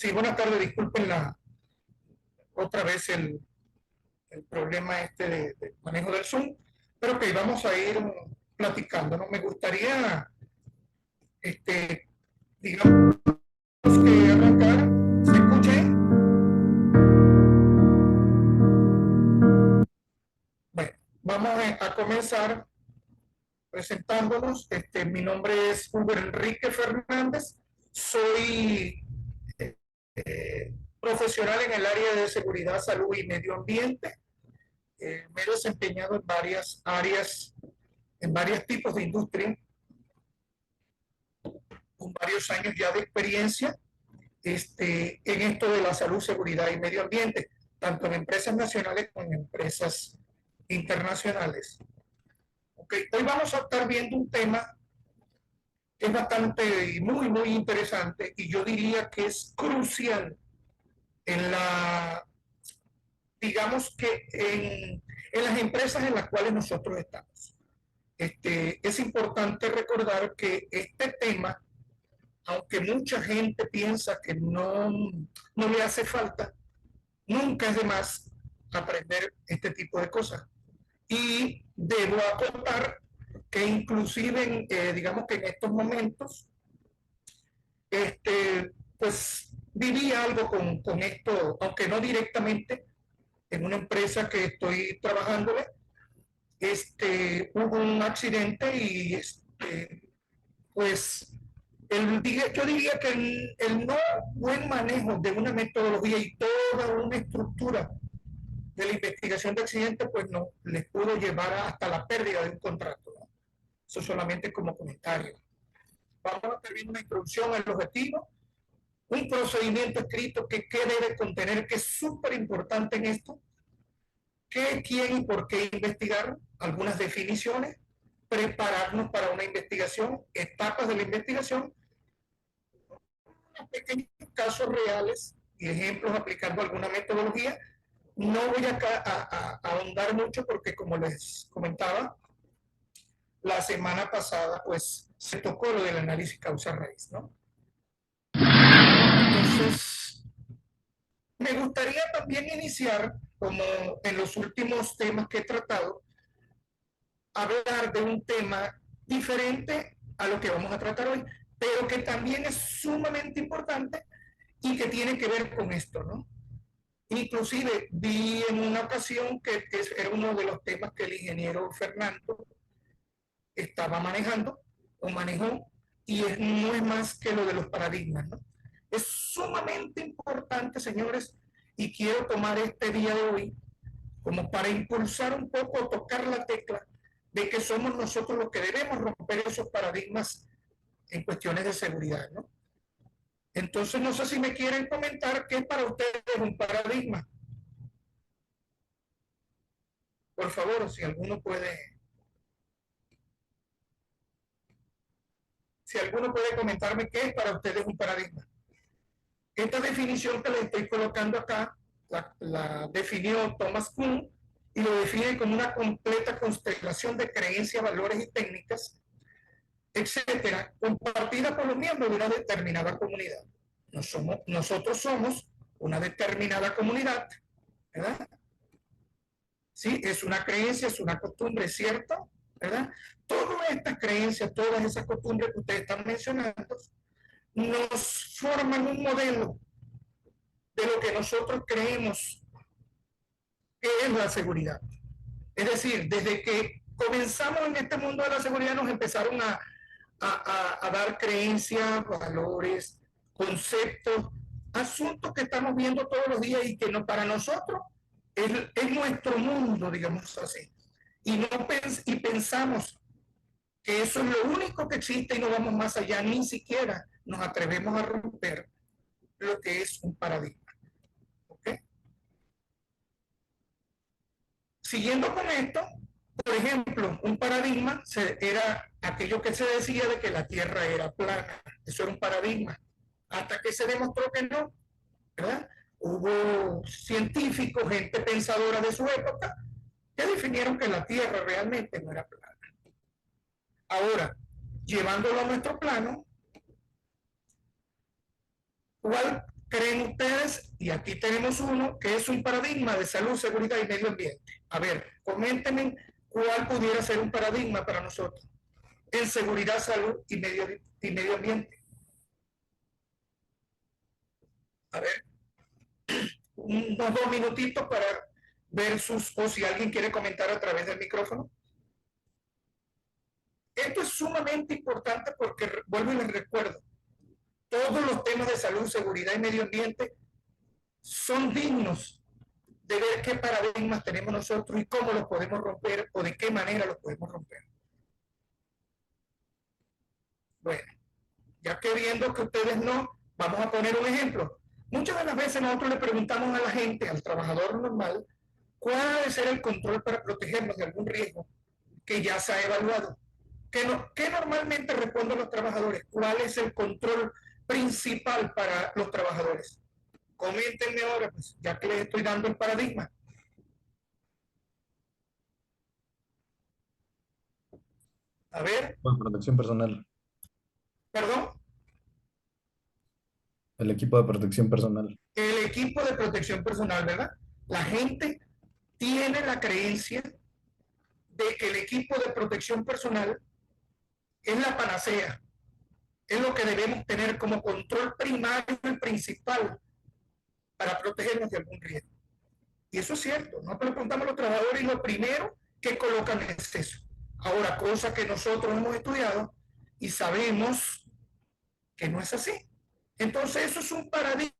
Sí, buenas tardes, disculpen otra vez el problema este de manejo del Zoom, pero que vamos a ir platicando, ¿no? Me gustaría, este, digamos que arrancar, ¿se escucha ahí? Bueno, vamos a comenzar presentándonos. Mi nombre es Hugo Enrique Fernández, soy profesional en el área de seguridad, salud y medio ambiente. Me he desempeñado en varias áreas, en varios tipos de industria, con varios años ya de experiencia en esto de la salud, seguridad y medio ambiente, tanto en empresas nacionales como en empresas internacionales. Okay. Hoy vamos a estar viendo un tema que es bastante y muy interesante, y yo diría que es crucial en digamos que en las empresas en las cuales nosotros estamos. Es importante recordar que este tema, aunque mucha gente piensa que no le hace falta, nunca es de más aprender este tipo de cosas. Y debo acotar que inclusive, digamos que en estos momentos, pues viví algo con esto, aunque no directamente, en una empresa que estoy trabajándole, hubo un accidente y pues yo diría que el no buen manejo de una metodología y toda una estructura de la investigación de accidentes, pues no les pudo llevar hasta la pérdida de un contrato, ¿no? Eso solamente como comentario. Vamos a tener una introducción al objetivo, un procedimiento escrito que qué debe contener, que es súper importante en esto, qué, quién y por qué investigar, algunas definiciones, prepararnos para una investigación, etapas de la investigación, pequeños casos reales y ejemplos aplicando alguna metodología. No voy a ahondar mucho porque, como les comentaba, la semana pasada pues se tocó lo del análisis causa-raíz, ¿no? Entonces, me gustaría también iniciar, como en los últimos temas que he tratado, hablar de un tema diferente a lo que vamos a tratar hoy, pero que también es sumamente importante y que tiene que ver con esto, ¿no? Inclusive vi en una ocasión que era uno de los temas que el ingeniero Fernando estaba manejando o manejó, y no es más que lo de los paradigmas, ¿no? Es sumamente importante, señores, y quiero tomar este día de hoy como para impulsar un poco, tocar la tecla de que somos nosotros los que debemos romper esos paradigmas en cuestiones de seguridad, ¿no? Entonces, no sé si me quieren comentar qué es para ustedes un paradigma. Por favor, si alguno puede comentarme qué es para ustedes un paradigma. Esta definición que les estoy colocando acá la definió Thomas Kuhn, y lo define como una completa constelación de creencias, valores y técnicas, etcétera, compartida por los miembros de una determinada comunidad. Nosotros somos una determinada comunidad, ¿verdad? Sí, es una creencia, es una costumbre, ¿cierto? ¿Verdad? Todas estas creencias, todas esas costumbres que ustedes están mencionando, nos forman un modelo de lo que nosotros creemos que es la seguridad. Es decir, desde que comenzamos en este mundo de la seguridad nos empezaron a dar creencias, valores, conceptos, asuntos que estamos viendo todos los días y que no, para nosotros es nuestro mundo, digamos así. Y pensamos que eso es lo único que existe y no vamos más allá, ni siquiera nos atrevemos a romper lo que es un paradigma. ¿Okay? Siguiendo con esto, por ejemplo, un paradigma era aquello que se decía de que la Tierra era plana. Eso era un paradigma. Hasta que se demostró que no, ¿verdad? Hubo científicos, gente pensadora de su época, que definieron que la Tierra realmente no era plana. Ahora, llevándolo a nuestro plano, creen ustedes? Y aquí tenemos uno que es un paradigma de salud, seguridad y medio ambiente. A ver, coméntenme cuál pudiera ser un paradigma para nosotros en seguridad, salud y medio ambiente. A ver, unos 2 minutitos para ver o si alguien quiere comentar a través del micrófono. Esto es sumamente importante porque, vuelvo y les recuerdo, todos los temas de salud, seguridad y medio ambiente son dignos de ver qué paradigmas tenemos nosotros y cómo los podemos romper o de qué manera los podemos romper. Bueno, ya que viendo que ustedes no, vamos a poner un ejemplo. Muchas de las veces nosotros le preguntamos a la gente, al trabajador normal, cuál debe ser el control para protegernos de algún riesgo que ya se ha evaluado. ¿Qué normalmente responden los trabajadores? ¿Cuál es el control principal para los trabajadores? Coméntenme ahora, pues, ya que les estoy dando el paradigma. A ver. Protección personal. ¿Perdón? El equipo de protección personal. El equipo de protección personal, ¿verdad? La gente tiene la creencia de que el equipo de protección personal es la panacea, es lo que debemos tener como control primario y principal para protegernos de algún riesgo. Y eso es cierto, nosotros le preguntamos a los trabajadores y lo primero que colocan es eso. Ahora, cosa que nosotros hemos estudiado y sabemos que no es así. Entonces eso es un paradigma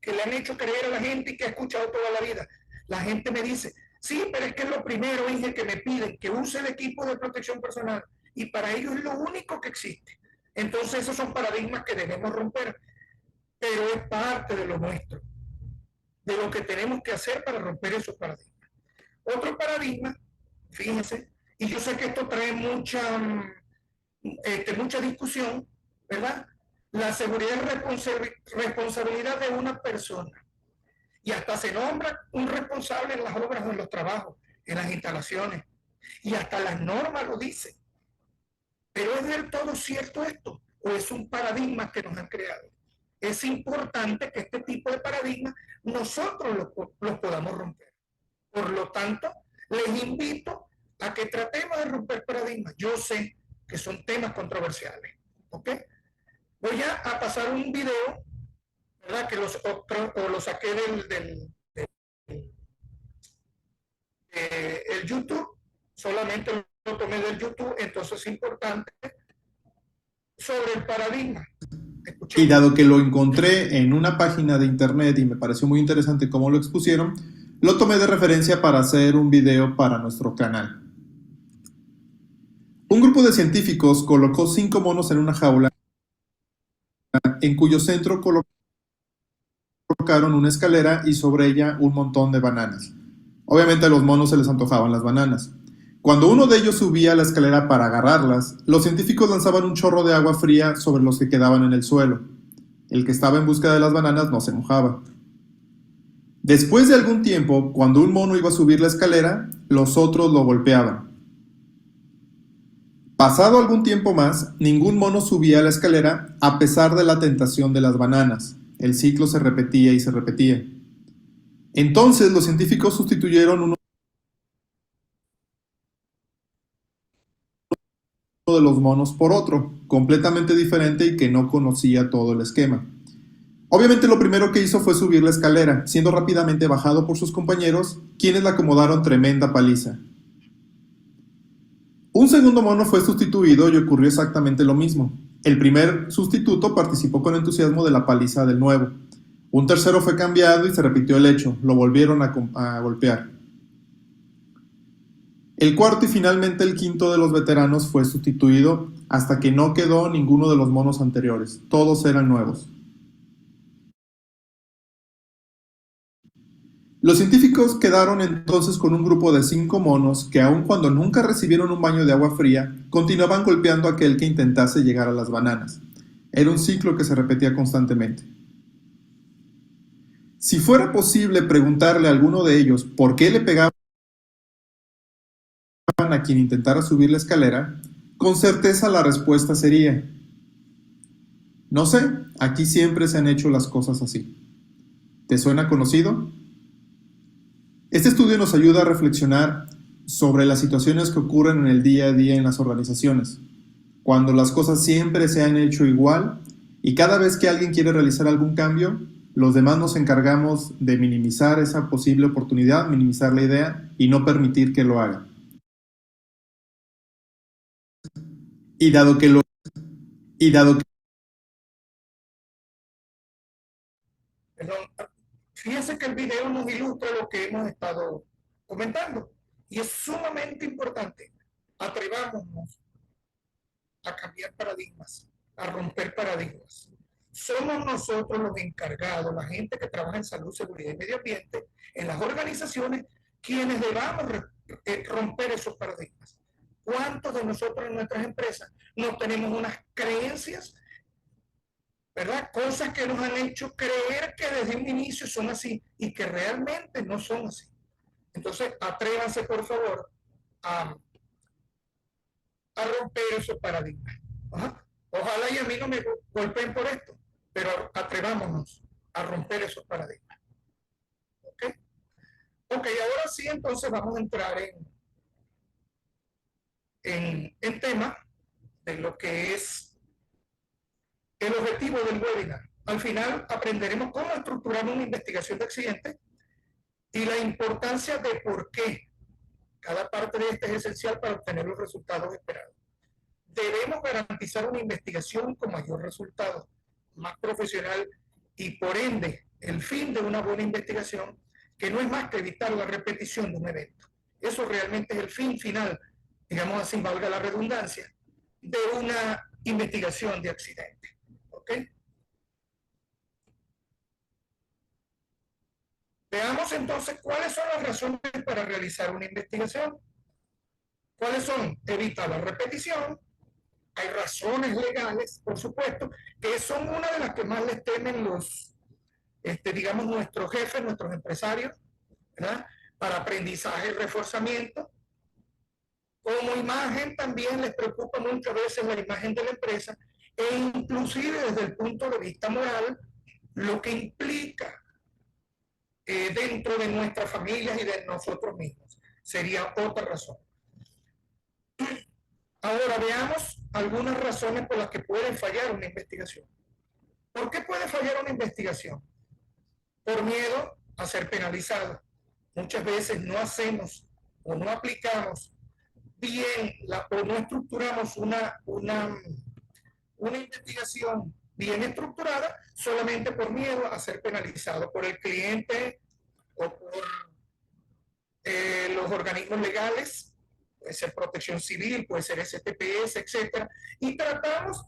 que le han hecho creer a la gente y que ha escuchado toda la vida. La gente me dice, sí, pero es que es lo primero, Inge, que me piden, que use el equipo de protección personal, y para ellos es lo único que existe. Entonces esos son paradigmas que debemos romper, pero es parte de lo nuestro, de lo que tenemos que hacer para romper esos paradigmas. Otro paradigma, fíjense, y yo sé que esto trae mucha discusión, ¿verdad? La seguridad es responsabilidad de una persona. Y hasta se nombra un responsable en las obras o en los trabajos, en las instalaciones. Y hasta las normas lo dicen. Pero ¿es del todo cierto esto? ¿O es un paradigma que nos han creado? Es importante que este tipo de paradigmas nosotros los podamos romper. Por lo tanto, les invito a que tratemos de romper paradigmas. Yo sé que son temas controversiales. ¿Ok? Voy a pasar un video, ¿verdad? Que lo saqué el YouTube, solamente lo tomé del YouTube, entonces es importante sobre el paradigma. Y dado que lo encontré en una página de internet y me pareció muy interesante cómo lo expusieron, lo tomé de referencia para hacer un video para nuestro canal. Un grupo de científicos colocó 5 monos en una jaula en cuyo centro colocaron una escalera y sobre ella un montón de bananas. Obviamente a los monos se les antojaban las bananas. Cuando uno de ellos subía a la escalera para agarrarlas, los científicos lanzaban un chorro de agua fría sobre los que quedaban en el suelo. El que estaba en busca de las bananas no se mojaba. Después de algún tiempo, cuando un mono iba a subir la escalera, los otros lo golpeaban. Pasado algún tiempo más, ningún mono subía a la escalera a pesar de la tentación de las bananas. El ciclo se repetía y se repetía. Entonces los científicos sustituyeron uno de los monos por otro, completamente diferente y que no conocía todo el esquema. Obviamente lo primero que hizo fue subir la escalera, siendo rápidamente bajado por sus compañeros, quienes le acomodaron tremenda paliza. Un segundo mono fue sustituido y ocurrió exactamente lo mismo. El primer sustituto participó con entusiasmo de la paliza del nuevo. Un tercero fue cambiado y se repitió el hecho, lo volvieron a golpear. El cuarto y finalmente el quinto de los veteranos fue sustituido hasta que no quedó ninguno de los monos anteriores, todos eran nuevos. Los científicos quedaron entonces con un grupo de 5 monos que, aun cuando nunca recibieron un baño de agua fría, continuaban golpeando a aquel que intentase llegar a las bananas. Era un ciclo que se repetía constantemente. Si fuera posible preguntarle a alguno de ellos por qué le pegaban a quien intentara subir la escalera, con certeza la respuesta sería: No sé, aquí siempre se han hecho las cosas así. ¿Te suena conocido? Este estudio nos ayuda a reflexionar sobre las situaciones que ocurren en el día a día en las organizaciones, cuando las cosas siempre se han hecho igual y cada vez que alguien quiere realizar algún cambio, los demás nos encargamos de minimizar esa posible oportunidad, minimizar la idea y no permitir que lo haga. Y dado que Perdón, fíjense que el video nos ilustra lo que hemos estado comentando y es sumamente importante. Atrevámonos a cambiar paradigmas, a romper paradigmas. Somos nosotros los encargados, la gente que trabaja en salud, seguridad y medio ambiente, en las organizaciones, quienes debamos romper esos paradigmas. ¿Cuántos de nosotros en nuestras empresas no tenemos unas creencias, ¿verdad? Cosas que nos han hecho creer que desde un inicio son así y que realmente no son así. Entonces, atrévanse, por favor, a romper esos paradigmas. Ajá. Ojalá y a mí no me golpeen por esto, pero atrevámonos a romper esos paradigmas. ¿Ok? Ok, ahora sí, entonces vamos a entrar en tema de lo que es el objetivo del webinar. Al final aprenderemos cómo estructurar una investigación de accidentes y la importancia de por qué cada parte de esta es esencial para obtener los resultados esperados. Debemos garantizar una investigación con mayor resultado, más profesional y por ende el fin de una buena investigación, que no es más que evitar la repetición de un evento. Eso realmente es el fin final, digamos así, valga la redundancia, de una investigación de accidente. ¿Ok? Veamos entonces cuáles son las razones para realizar una investigación. ¿Cuáles son? Evitar la repetición. Hay razones legales, por supuesto, que son una de las que más les temen los, digamos, nuestros jefes, nuestros empresarios, ¿verdad? Para aprendizaje y reforzamiento. Como imagen también les preocupa muchas veces la imagen de la empresa e inclusive desde el punto de vista moral, lo que implica dentro de nuestras familias y de nosotros mismos. Sería otra razón. Ahora veamos algunas razones por las que puede fallar una investigación. ¿Por qué puede fallar una investigación? Por miedo a ser penalizado. Muchas veces no hacemos o no aplicamos bien o no estructuramos una investigación bien estructurada solamente por miedo a ser penalizado por el cliente o por los organismos legales, puede ser protección civil, puede ser STPS, etcétera, y tratamos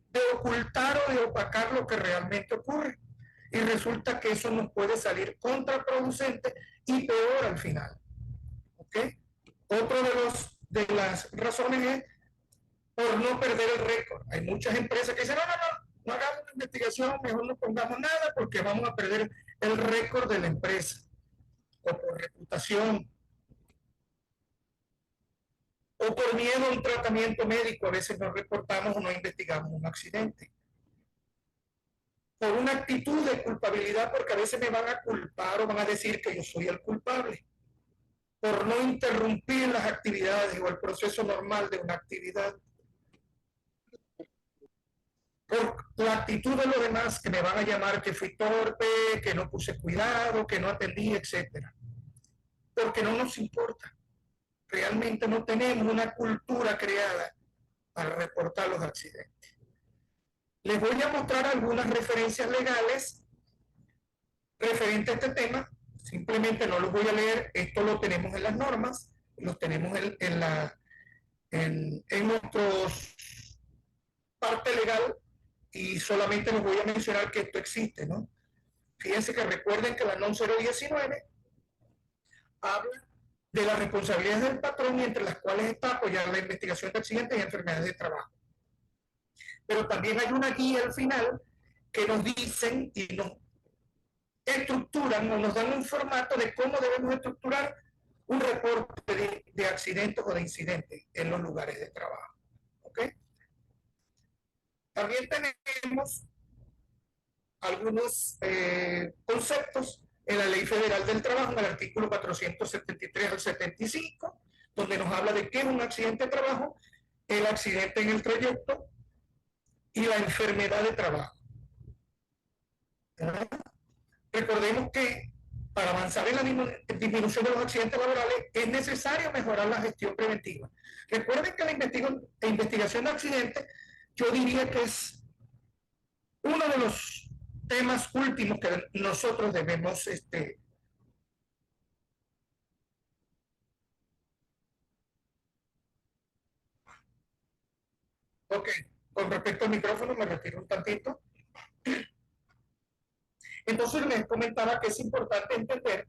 de ocultar o de opacar lo que realmente ocurre. Y resulta que eso nos puede salir contraproducente y peor al final. ¿Ok? Otro de las razones es por no perder el récord. Hay muchas empresas que dicen, no hagamos una investigación, mejor no pongamos nada porque vamos a perder el récord de la empresa. O por reputación, o por miedo a un tratamiento médico, a veces no reportamos o no investigamos un accidente. Por una actitud de culpabilidad, porque a veces me van a culpar o van a decir que yo soy el culpable. Por no interrumpir las actividades o el proceso normal de una actividad. Por la actitud de los demás que me van a llamar que fui torpe, que no puse cuidado, que no atendí, etc. Porque no nos importa. Realmente no tenemos una cultura creada para reportar los accidentes. Les voy a mostrar algunas referencias legales referentes a este tema. Simplemente no los voy a leer, esto lo tenemos en las normas, los tenemos en nuestros parte legal y solamente les voy a mencionar que esto existe, ¿no? Fíjense que recuerden que la NOM 019 habla de las responsabilidades del patrón, entre las cuales está apoyar la investigación de accidentes y enfermedades de trabajo. Pero también hay una guía al final que nos dicen y nos estructuran o nos dan un formato de cómo debemos estructurar un reporte de accidentes o de incidentes en los lugares de trabajo. ¿Ok? También tenemos algunos conceptos en la Ley Federal del Trabajo, en el artículo 473 al 75, donde nos habla de qué es un accidente de trabajo, el accidente en el trayecto y la enfermedad de trabajo. ¿Verdad? Recordemos que para avanzar en la disminución de los accidentes laborales es necesario mejorar la gestión preventiva. Recuerden que la investigación de accidentes, yo diría que es uno de los temas últimos que nosotros debemos ok, con respecto al micrófono me retiro un tantito. Entonces les comentaba que es importante entender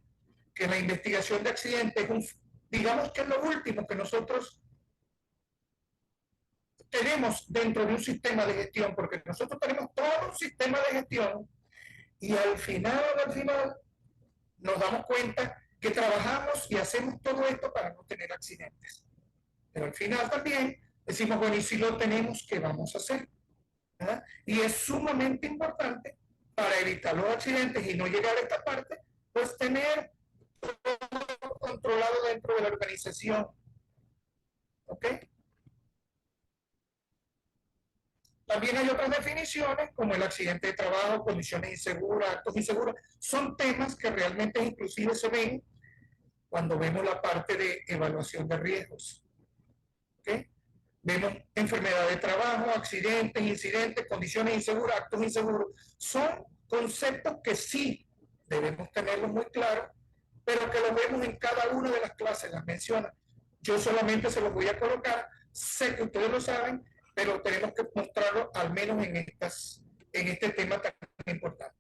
que la investigación de accidentes es digamos que es lo último que nosotros tenemos dentro de un sistema de gestión, porque nosotros tenemos todo un sistema de gestión y al final nos damos cuenta que trabajamos y hacemos todo esto para no tener accidentes. Pero al final también decimos, bueno, y si lo tenemos, ¿qué vamos a hacer? ¿Verdad? Y es sumamente importante para evitar los accidentes y no llegar a esta parte, pues tener todo controlado dentro de la organización. ¿Ok? También hay otras definiciones, como el accidente de trabajo, condiciones inseguras, actos inseguros. Son temas que realmente inclusive se ven cuando vemos la parte de evaluación de riesgos. ¿Okay? Vemos enfermedad de trabajo, accidentes, incidentes, condiciones inseguras, actos inseguros. Son conceptos que sí debemos tenerlos muy claros, pero que los vemos en cada una de las clases, las menciona. Yo solamente se los voy a colocar, sé que ustedes lo saben, pero tenemos que mostrarlo al menos en este tema tan importante.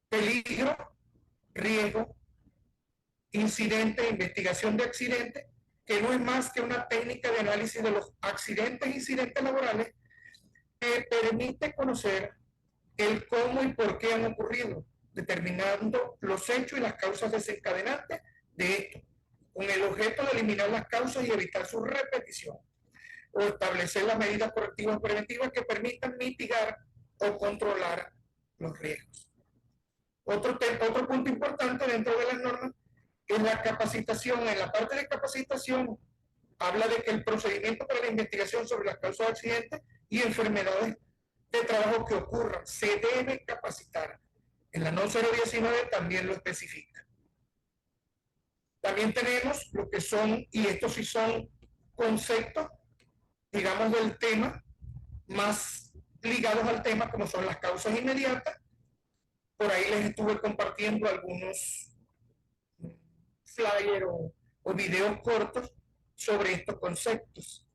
Peligro, riesgo, incidente, investigación de accidentes, que no es más que una técnica de análisis de los accidentes e incidentes laborales que permite conocer el cómo y por qué han ocurrido, determinando los hechos y las causas desencadenantes de esto, con el objeto de eliminar las causas y evitar su repetición, o establecer las medidas correctivas preventivas que permitan mitigar o controlar los riesgos. Otro punto importante dentro de las normas es la capacitación. En la parte de capacitación habla de que el procedimiento para la investigación sobre las causas de accidentes y enfermedades de trabajo que ocurran se debe capacitar. En la NO 019 también lo especifica. También tenemos lo que son, y estos sí son conceptos, digamos, del tema, más ligados al tema, como son las causas inmediatas. Por ahí les estuve compartiendo algunos flyers o videos cortos sobre estos conceptos.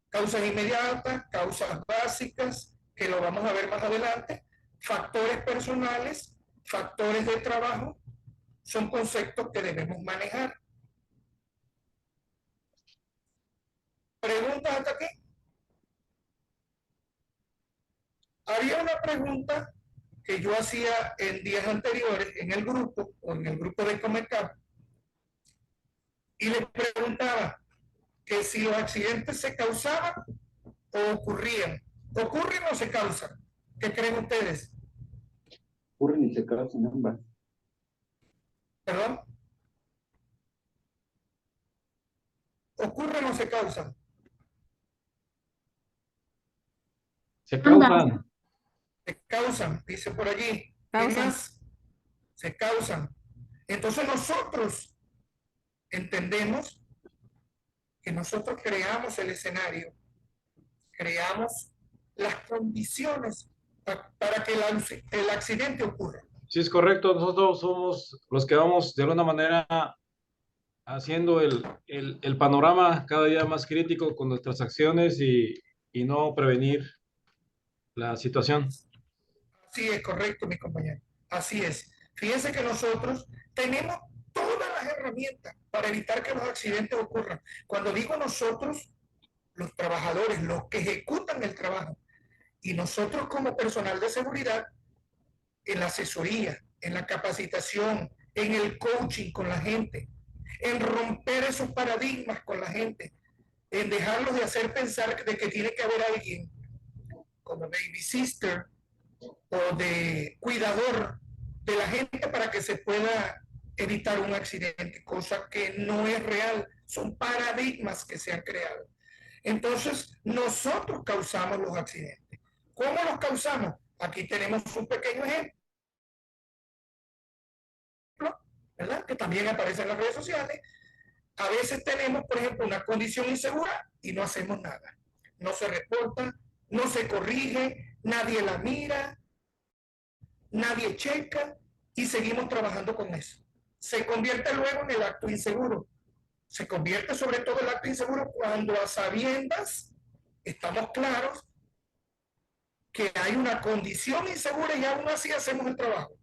Causas inmediatas, causas básicas, que lo vamos a ver más adelante, factores personales, factores de trabajo, son conceptos que debemos manejar. ¿Preguntas hasta aquí? Había una pregunta que yo hacía en días anteriores en el grupo, o en el grupo de Comecap, y les preguntaba que si los accidentes se causaban o ocurrían. ¿Ocurren o se causan? ¿Qué creen ustedes? Ocurren y se causan ambas. ¿Perdón? ¿Ocurren o se causan? Se causan. Se causan, dice por allí. Causan. Más, se causan. Entonces nosotros entendemos que nosotros creamos el escenario, creamos las condiciones para que el accidente ocurra. Sí, es correcto. Nosotros somos los que vamos de alguna manera haciendo el panorama cada día más crítico con nuestras acciones y no prevenir la situación. Así es, correcto, mi compañero. Así es. Fíjense que nosotros tenemos todas las herramientas para evitar que los accidentes ocurran. Cuando digo nosotros, los trabajadores, los que ejecutan el trabajo, y nosotros como personal de seguridad, en la asesoría, en la capacitación, en el coaching con la gente, en romper esos paradigmas con la gente, en dejarlos de hacer pensar de que tiene que haber alguien como baby sister o de cuidador de la gente para que se pueda evitar un accidente, cosa que no es real, son paradigmas que se han creado. Entonces, nosotros causamos los accidentes. ¿Cómo los causamos? Aquí tenemos un pequeño ejemplo, ¿verdad? Que también aparece en las redes sociales. A veces tenemos, por ejemplo, una condición insegura y no hacemos nada. No se reporta, no se corrige, nadie la mira, nadie checa y seguimos trabajando con eso. Se convierte luego en el acto inseguro. Se convierte sobre todo el acto inseguro cuando a sabiendas estamos claros que hay una condición insegura y aún así hacemos el trabajo.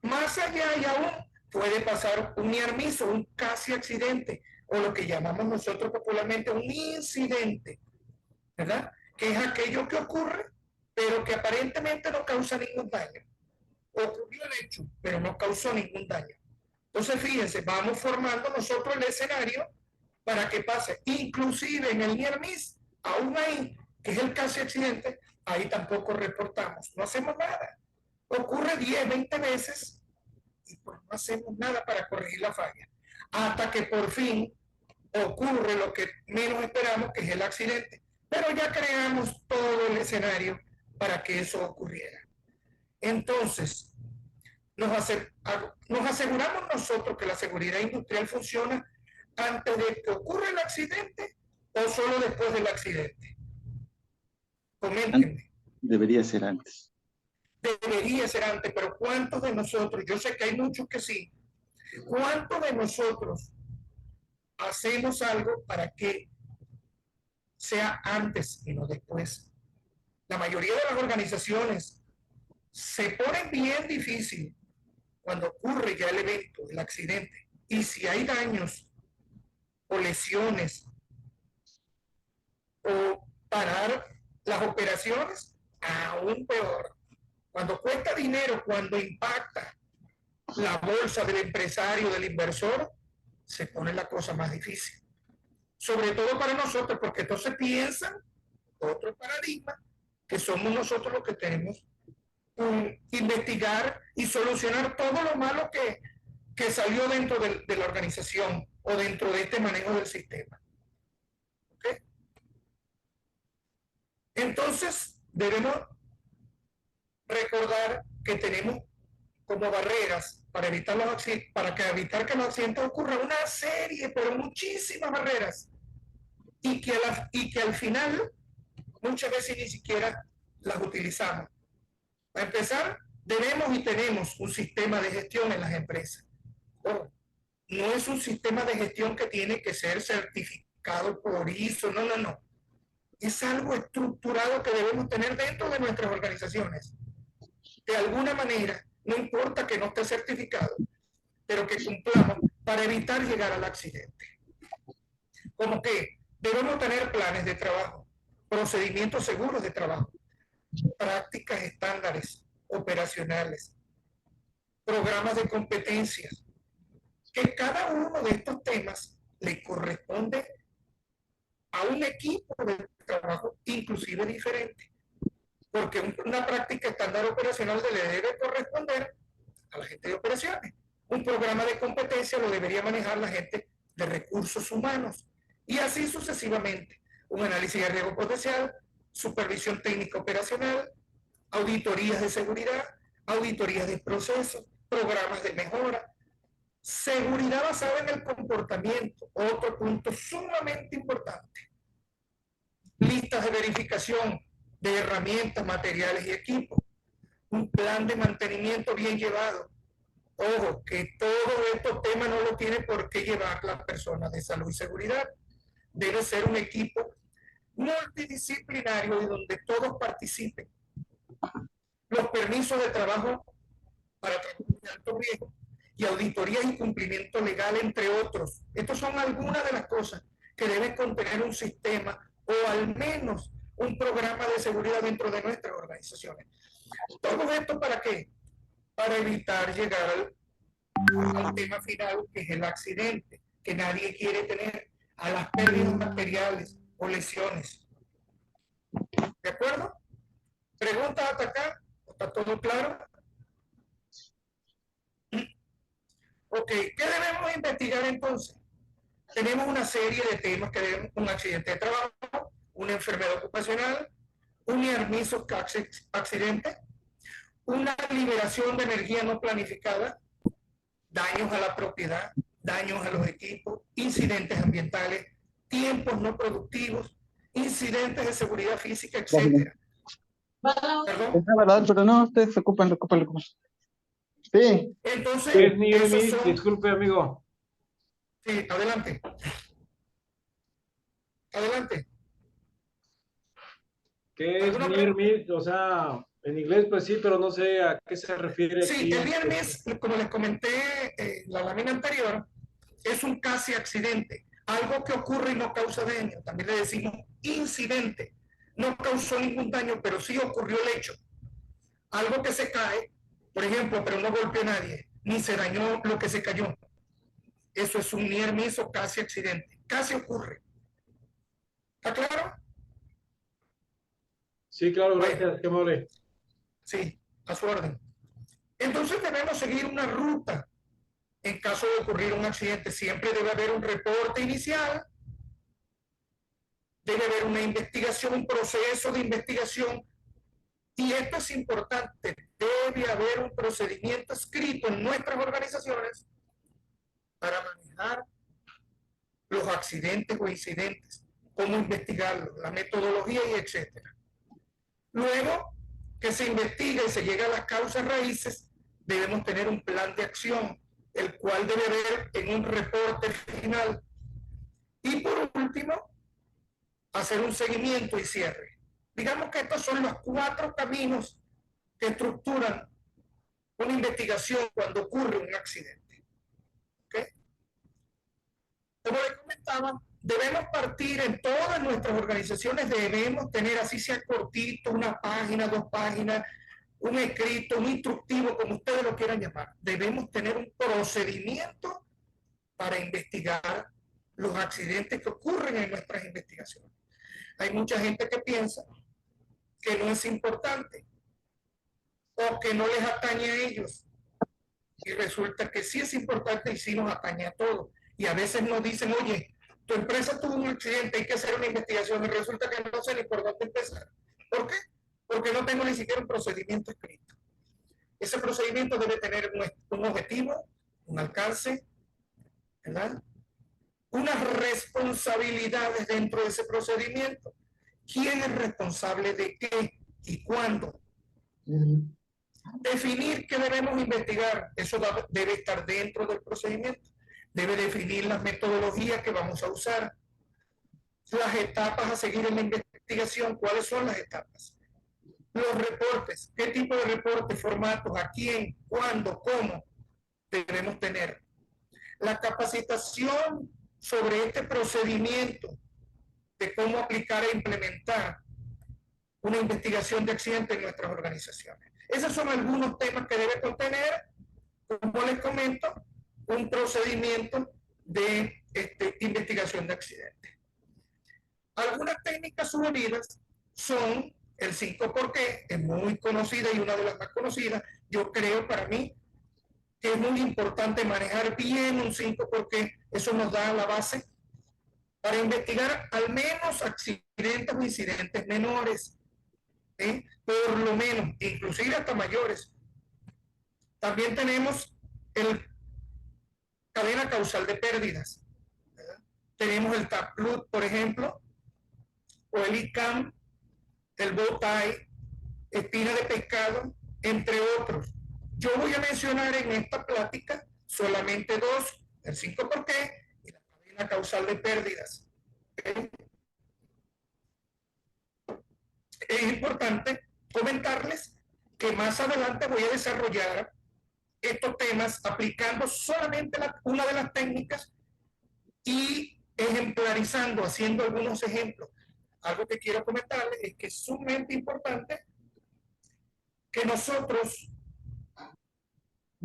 Más allá y aún puede pasar un near miss o un casi accidente o lo que llamamos nosotros popularmente un incidente, ¿verdad? Que es aquello que ocurre pero que aparentemente no causa ningún daño. Ocurrió el hecho, pero no causó ningún daño. Entonces, fíjense, vamos formando nosotros el escenario para que pase. Inclusive en el near miss, aún ahí, que es el casi accidente, ahí tampoco reportamos, no hacemos nada. Ocurre 10, 20 veces y pues no hacemos nada para corregir la falla. Hasta que por fin ocurre lo que menos esperamos, que es el accidente. Pero ya creamos todo el escenario para que eso ocurriera. Entonces, nos aseguramos nosotros que la seguridad industrial funciona antes de que ocurra el accidente o solo después del accidente. Coméntenme. Debería ser antes. Debería ser antes, pero ¿cuántos de nosotros? Yo sé que hay muchos que sí. ¿Cuántos de nosotros hacemos algo para que sea antes y no después? La mayoría de las organizaciones se ponen bien difícil cuando ocurre ya el evento, el accidente. Y si hay daños o lesiones o parar las operaciones, aún peor. Cuando cuesta dinero, cuando impacta la bolsa del empresario, del inversor, se pone la cosa más difícil. Sobre todo para nosotros, porque entonces piensan, otro paradigma, que somos nosotros los que tenemos que investigar y solucionar todo lo malo que salió dentro de la organización o dentro de este manejo del sistema. ¿Okay? Entonces, debemos recordar que tenemos como barreras para evitar evitar que los accidentes ocurran una serie, pero muchísimas barreras, y que al final muchas veces ni siquiera las utilizamos. Para empezar, debemos y tenemos un sistema de gestión en las empresas. No es un sistema de gestión que tiene que ser certificado por ISO, no. Es algo estructurado que debemos tener dentro de nuestras organizaciones. De alguna manera, no importa que no esté certificado, pero que cumplamos para evitar llegar al accidente. Como que debemos tener planes de trabajo, procedimientos seguros de trabajo, prácticas estándares operacionales, programas de competencias, que cada uno de estos temas le corresponde a un equipo de trabajo inclusive diferente, porque una práctica estándar operacional le debe corresponder a la gente de operaciones. Un programa de competencia lo debería manejar la gente de recursos humanos y así sucesivamente. Un análisis de riesgo potencial, supervisión técnica operacional, auditorías de seguridad, auditorías de procesos, programas de mejora, seguridad basada en el comportamiento, otro punto sumamente importante. Listas de verificación de herramientas, materiales y equipos, un plan de mantenimiento bien llevado. Ojo, que todos estos temas no lo tiene por qué llevar las personas de salud y seguridad. Debe ser un equipo multidisciplinario y donde todos participen. Los permisos de trabajo para trabajos de alto riesgo y auditoría y cumplimiento legal, entre otros. Estas son algunas de las cosas que debe contener un sistema o al menos un programa de seguridad dentro de nuestras organizaciones. Todo esto ¿para qué? Para evitar llegar al tema final, que es el accidente, que nadie quiere tener, a las pérdidas materiales o lesiones. ¿De acuerdo? ¿Preguntas hasta acá? ¿Está todo claro? Ok, ¿qué debemos investigar entonces? Tenemos una serie de temas que debemos: un accidente de trabajo, una enfermedad ocupacional, un near miss o accidente, una liberación de energía no planificada, daños a la propiedad, daños a los equipos, incidentes ambientales, tiempos no productivos, incidentes de seguridad física, etc. ¿Perdón? Es verdad, pero no, ustedes se ocupan. Sí, Entonces, ¿Qué es near esos miss? son... Disculpe, amigo. Sí, adelante. Adelante. ¿Qué es ¿Alguna near pregunta? miss? O sea, en inglés pues sí, pero no sé a qué se refiere Sí, el aquí. near miss, como les comenté en la lámina anterior, es un casi accidente, algo que ocurre y no causa daño. También le decimos incidente. No causó ningún daño, pero sí ocurrió el hecho. Algo que se cae, por ejemplo, pero no golpeó a nadie, ni se dañó lo que se cayó. Eso es un near miss o casi accidente. Casi ocurre. ¿Está claro? Sí, claro, Bueno, gracias, qué amable. sí, a su orden. Entonces debemos seguir una ruta. En caso de ocurrir un accidente, siempre debe haber un reporte inicial, debe haber una investigación, un proceso de investigación, y esto es importante, debe haber un procedimiento escrito en nuestras organizaciones para manejar los accidentes o incidentes, cómo investigarlos, la metodología y etcétera. Luego que se investiga y se llega a las causas raíces, debemos tener un plan de acción, el cual debe haber en un reporte final. Y por último, hacer un seguimiento y cierre. Digamos que estos son los 4 caminos que estructuran una investigación cuando ocurre un accidente. ¿Okay? Como les comentaba, debemos partir en todas nuestras organizaciones, debemos tener, así sea cortito, una página, 2 páginas, un escrito, un instructivo, como ustedes lo quieran llamar. Debemos tener un procedimiento para investigar los accidentes que ocurren en nuestras investigaciones. Hay mucha gente que piensa que no es importante o que no les atañe a ellos. Y resulta que sí es importante y sí nos atañe a todos. Y a veces nos dicen, oye, tu empresa tuvo un accidente, hay que hacer una investigación, y resulta que no sé ni por dónde empezar. ¿Por qué? Porque no tengo ni siquiera un procedimiento escrito. Ese procedimiento debe tener un objetivo, un alcance, ¿verdad? Unas responsabilidades dentro de ese procedimiento. ¿Quién es responsable de qué y cuándo? Definir qué debemos investigar, eso debe estar dentro del procedimiento. Debe definir las metodologías que vamos a usar, las etapas a seguir en la investigación, cuáles son las etapas, los reportes, qué tipo de reportes, formatos, a quién, cuándo, cómo debemos tener, la capacitación sobre este procedimiento de cómo aplicar e implementar una investigación de accidentes en nuestras organizaciones. Esos son algunos temas que debe contener, como les comento, un procedimiento de investigación de accidentes. Algunas técnicas sugeridas son el 5 por qué, es muy conocida y una de las más conocidas. Yo creo para mí que es muy importante manejar bien un 5 por qué, eso nos da la base para investigar al menos accidentes o incidentes menores, por lo menos, inclusive hasta mayores. También tenemos el cadena causal de pérdidas, ¿verdad? Tenemos el TAPLUT, por ejemplo, o el ICAM, el BOTAI, espina de pescado, entre otros. Yo voy a mencionar en esta plática solamente 2, el 5 por qué y la cadena causal de pérdidas. ¿Okay? Es importante comentarles que más adelante voy a desarrollar estos temas aplicando solamente una de las técnicas y ejemplarizando, haciendo algunos ejemplos. Algo que quiero comentarles es que es sumamente importante que nosotros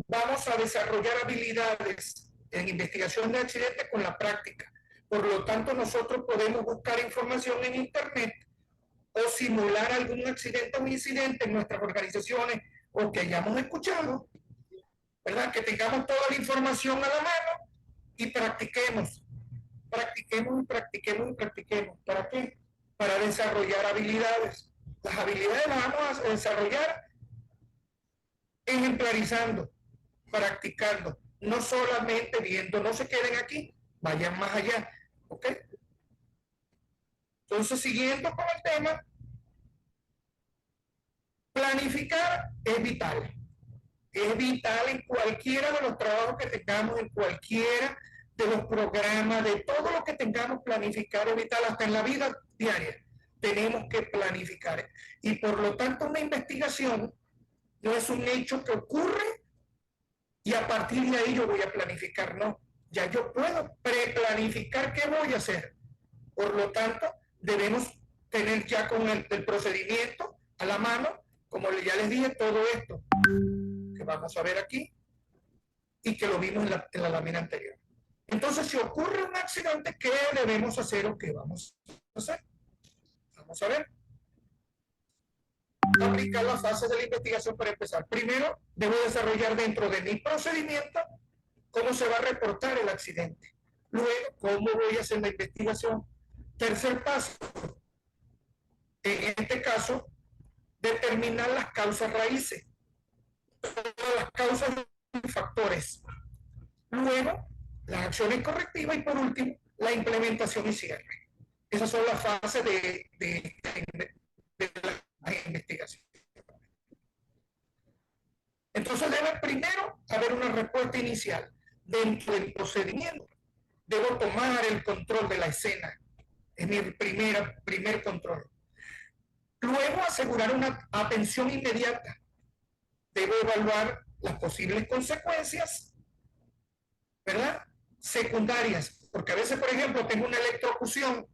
vamos a desarrollar habilidades en investigación de accidentes con la práctica. Por lo tanto, nosotros podemos buscar información en Internet o simular algún accidente o incidente en nuestras organizaciones o que hayamos escuchado, ¿verdad? Que tengamos toda la información a la mano y practiquemos. Practiquemos y practiquemos y practiquemos. ¿Para qué? Para desarrollar habilidades. Las habilidades las vamos a desarrollar ejemplarizando, practicando, no solamente viendo, no se queden aquí, vayan más allá, ¿ok? Entonces, siguiendo con el tema, planificar es vital. Es vital en cualquiera de los trabajos que tengamos, en cualquiera de los programas, de todo lo que tengamos planificar es vital, hasta en la vida diaria. Tenemos que planificar. Y por lo tanto, una investigación no es un hecho que ocurre y a partir de ahí yo voy a planificar, no. Ya yo puedo preplanificar qué voy a hacer. Por lo tanto, debemos tener ya con el procedimiento a la mano, como ya les dije, todo esto que vamos a ver aquí y que lo vimos en la lámina anterior. Entonces, si ocurre un accidente, ¿qué debemos hacer o qué vamos a hacer? Vamos a ver. Aplicar las fases de la investigación para empezar. Primero, debo desarrollar dentro de mi procedimiento cómo se va a reportar el accidente. Luego, cómo voy a hacer la investigación. Tercer paso, en este caso, determinar las causas raíces. Todas las causas y factores. Luego, las acciones correctivas y por último, la implementación y cierre. Esas son las fases de la investigación. Entonces debe primero haber una respuesta inicial. Dentro del procedimiento, debo tomar el control de la escena. Es mi primer control. Luego asegurar una atención inmediata. Debo evaluar las posibles consecuencias, ¿verdad? Secundarias, porque a veces, por ejemplo, tengo una electrocución,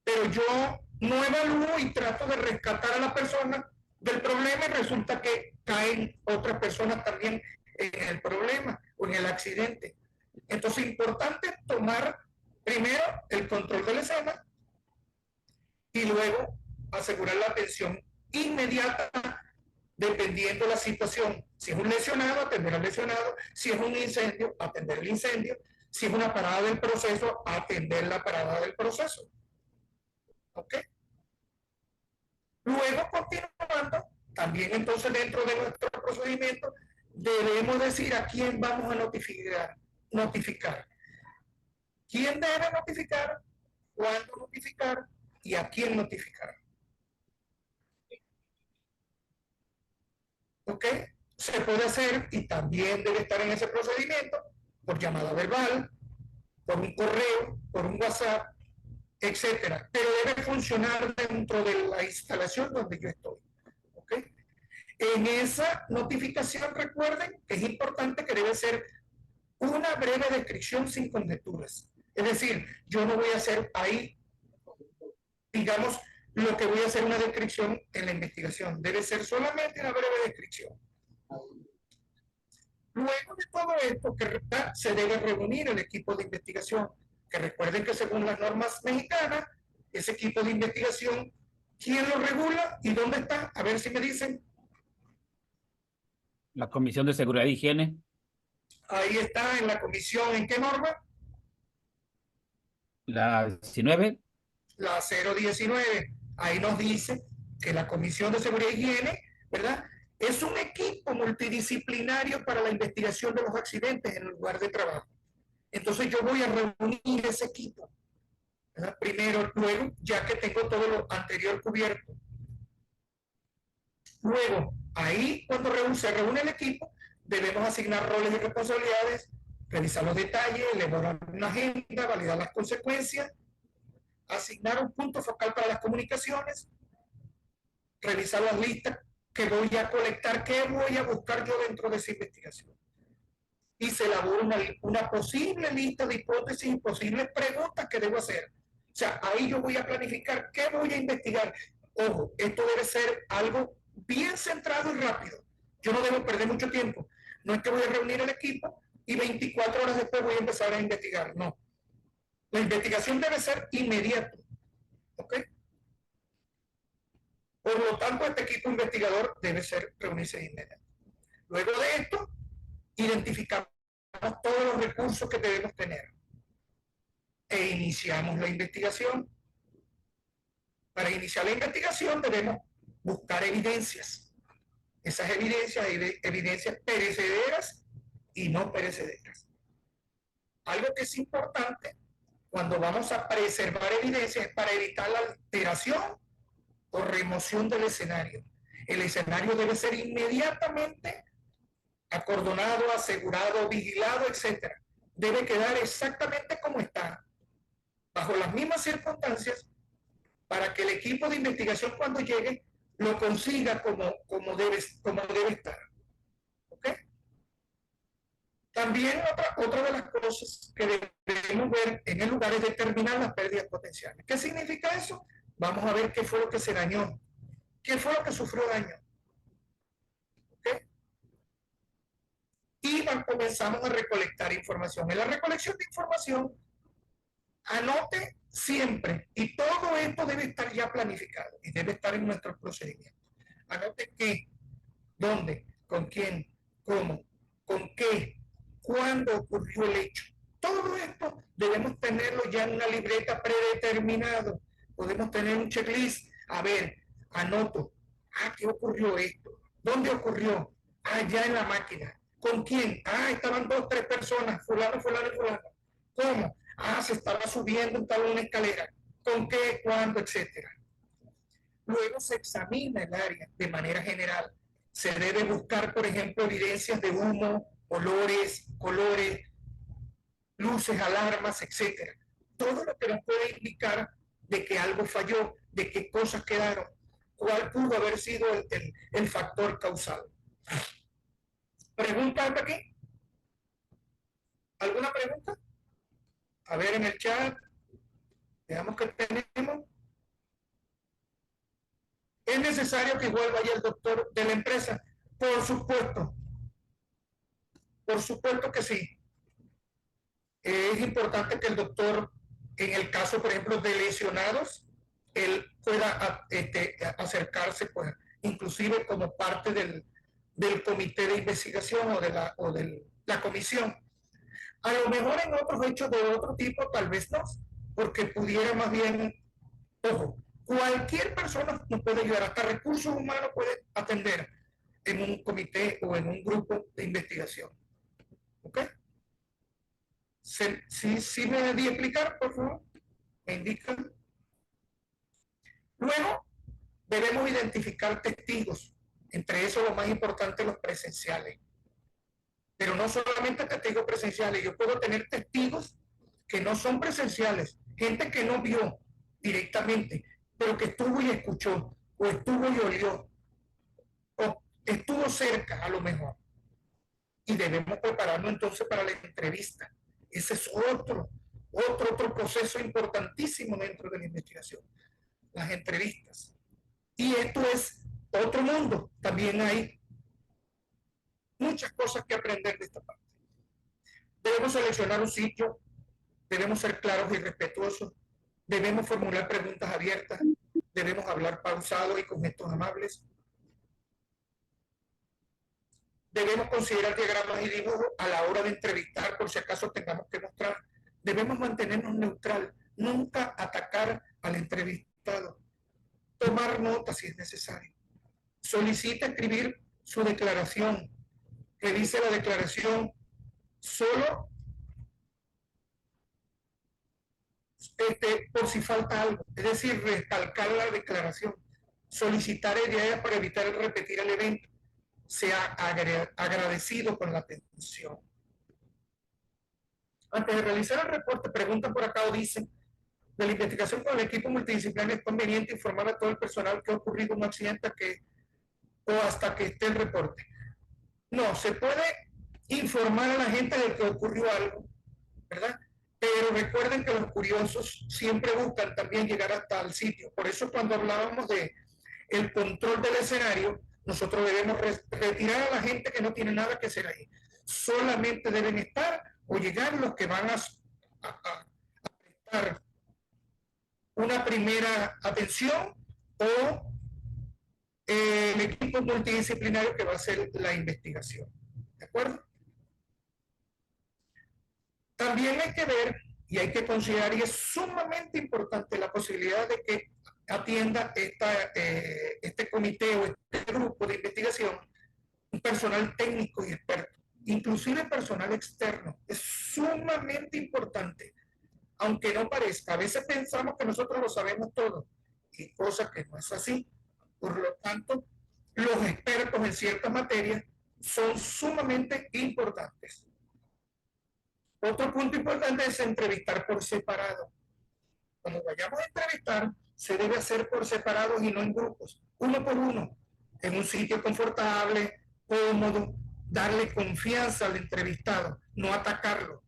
pero yo no evalúo y trato de rescatar a la persona del problema y resulta que caen otras personas también en el problema o en el accidente. Entonces, es importante tomar primero el control de la escena y luego asegurar la atención inmediata dependiendo de la situación. Si es un lesionado, atender al lesionado. Si es un incendio, atender el incendio. Si es una parada del proceso, atender la parada del proceso. ¿Ok? Luego, continuando, también entonces dentro de nuestro procedimiento, debemos decir a quién vamos a notificar. ¿Quién debe notificar? ¿Cuándo notificar? ¿Y a quién notificar? ¿Ok? Se puede hacer y también debe estar en ese procedimiento por llamada verbal, por un correo, por un WhatsApp, etcétera. Pero debe funcionar dentro de la instalación donde yo estoy. ¿Ok? En esa notificación, recuerden que es importante que debe ser una breve descripción sin conjeturas. Es decir, yo no voy a hacer ahí, digamos, lo que voy a hacer una descripción en la investigación. Debe ser solamente una breve descripción. Luego de todo esto, se debe reunir el equipo de investigación, que recuerden que según las normas mexicanas, ese equipo de investigación, ¿quién lo regula y dónde está? A ver si me dicen. La Comisión de Seguridad e Higiene. Ahí está en la comisión, ¿en qué norma? La 19. La 019. Ahí nos dice que la Comisión de Seguridad e Higiene, ¿verdad?, es un equipo multidisciplinario para la investigación de los accidentes en el lugar de trabajo. Entonces yo voy a reunir ese equipo, ¿verdad?, primero, luego, ya que tengo todo lo anterior cubierto. Luego, ahí cuando se reúne el equipo, debemos asignar roles y responsabilidades, revisar los detalles, elaborar una agenda, validar las consecuencias, asignar un punto focal para las comunicaciones, revisar las listas que voy a colectar, qué voy a buscar yo dentro de esa investigación. Y se elabora una posible lista de hipótesis y posibles preguntas que debo hacer. O sea, ahí yo voy a planificar qué voy a investigar. Ojo, esto debe ser algo bien centrado y rápido. Yo no debo perder mucho tiempo. No es que voy a reunir el equipo y 24 horas después voy a empezar a investigar. No. La investigación debe ser inmediata. ¿Ok? Por lo tanto, este equipo investigador debe reunirse de inmediato. Luego de esto, identificamos todos los recursos que debemos tener e iniciamos la investigación. Para iniciar la investigación debemos buscar evidencias. Esas evidencias perecederas y no perecederas. Algo que es importante cuando vamos a preservar evidencias es para evitar la alteración o remoción del escenario. El escenario debe ser inmediatamente acordonado, asegurado, vigilado, etc. Debe quedar exactamente como está, bajo las mismas circunstancias, para que el equipo de investigación cuando llegue lo consiga como debe estar. ¿Ok? También otra de las cosas que debemos ver en el lugar es determinar las pérdidas potenciales. ¿Qué significa eso? Vamos a ver qué fue lo que se dañó, qué fue lo que sufrió daño. ¿Ok? Y comenzamos a recolectar información. En la recolección de información, anote siempre, y todo esto debe estar ya planificado y debe estar en nuestros procedimientos. Anote qué, dónde, con quién, cómo, con qué, cuándo ocurrió el hecho. Todo esto debemos tenerlo ya en una libreta predeterminado. Podemos tener un checklist. A ver, anoto. ¿Qué ocurrió esto? ¿Dónde ocurrió? Ya en la máquina. ¿Con quién? Estaban 2, 3 personas, fulano, fulano y fulano. ¿Cómo? Se estaba subiendo una escalera. ¿Con qué? ¿Cuándo? Etcétera. Luego se examina el área de manera general. Se debe buscar, por ejemplo, evidencias de humo, olores, colores, luces, alarmas, etcétera. Todo lo que nos puede indicar de que algo falló, de qué cosas quedaron, cuál pudo haber sido el factor causal. ¿Preguntas hasta aquí? ¿Alguna pregunta? A ver en el chat. Veamos qué tenemos. ¿Es necesario que igual vaya el doctor de la empresa? Por supuesto. Por supuesto que sí. Es importante que el doctor, en el caso, por ejemplo, de lesionados, él pueda acercarse, pues, inclusive como parte del comité de investigación o de la comisión. A lo mejor en otros hechos de otro tipo, tal vez no, porque pudiera más bien, ojo, cualquier persona nos puede ayudar, hasta recursos humanos puede atender en un comité o en un grupo de investigación. ¿Ok? ¿Sí me di a explicar, por favor? ¿Me indican? Luego, debemos identificar testigos, entre esos lo más importante, los presenciales. Pero no solamente testigos presenciales, yo puedo tener testigos que no son presenciales, gente que no vio directamente, pero que estuvo y escuchó, o estuvo y olió, o estuvo cerca a lo mejor. Y debemos prepararnos entonces para la entrevista. Ese es otro proceso importantísimo dentro de la investigación, las entrevistas. Y esto es otro mundo, también hay muchas cosas que aprender de esta parte. Debemos seleccionar un sitio, debemos ser claros y respetuosos, debemos formular preguntas abiertas, debemos hablar pausado y con gestos amables. Debemos considerar diagramas y dibujos a la hora de entrevistar, por si acaso tengamos que mostrar. Debemos mantenernos neutral, nunca atacar al entrevistado. Tomar notas si es necesario. Solicita escribir su declaración. Revise la declaración solo por si falta algo. Es decir, recalcar la declaración. Solicitar ideas para evitar el repetir el evento. Sea agradecido con la atención. Antes de realizar el reporte, preguntan por acá o dicen: de la investigación con el equipo multidisciplinario es conveniente informar a todo el personal que ha ocurrido un accidente o hasta que esté el reporte. No, se puede informar a la gente de que ocurrió algo, ¿verdad? Pero recuerden que los curiosos siempre buscan también llegar hasta el sitio. Por eso cuando hablábamos de el control del escenario, nosotros debemos retirar a la gente que no tiene nada que hacer ahí. Solamente deben estar o llegar los que van a prestar una primera atención o el equipo multidisciplinario que va a hacer la investigación. ¿De acuerdo? También hay que ver y hay que considerar, y es sumamente importante, la posibilidad de que atienda este comité o este grupo de investigación un personal técnico y experto, inclusive personal externo. Es sumamente importante, aunque no parezca. A veces pensamos que nosotros lo sabemos todo, y cosa que no es así. Por lo tanto, los expertos en ciertas materias son sumamente importantes. Otro punto importante es entrevistar por separado. Cuando vayamos a entrevistar, se debe hacer por separados y no en grupos, uno por uno, en un sitio confortable, cómodo, darle confianza al entrevistado, no atacarlo.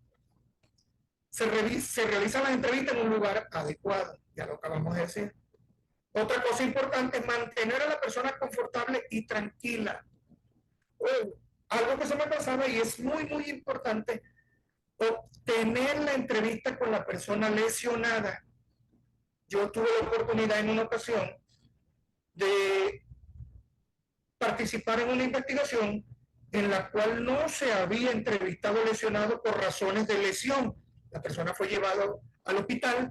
Se realizan las entrevistas en un lugar adecuado, ya lo acabamos de decir. Otra cosa importante es mantener a la persona confortable y tranquila. Algo que se me pasaba y es muy, muy importante, obtener la entrevista con la persona lesionada. Yo tuve la oportunidad en una ocasión de participar en una investigación en la cual no se había entrevistado lesionado por razones de lesión. La persona fue llevada al hospital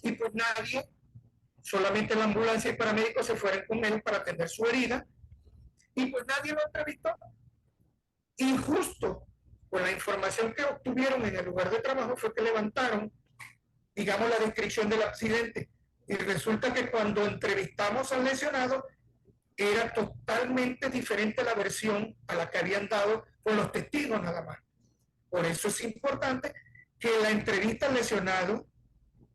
y pues nadie, solamente la ambulancia y paramédicos se fueron con él para atender su herida y pues nadie lo entrevistó. Y justo con la información que obtuvieron en el lugar de trabajo fue que levantaron, digamos, la descripción del accidente. Y resulta que cuando entrevistamos al lesionado, era totalmente diferente la versión a la que habían dado con los testigos nada más. Por eso es importante que la entrevista al lesionado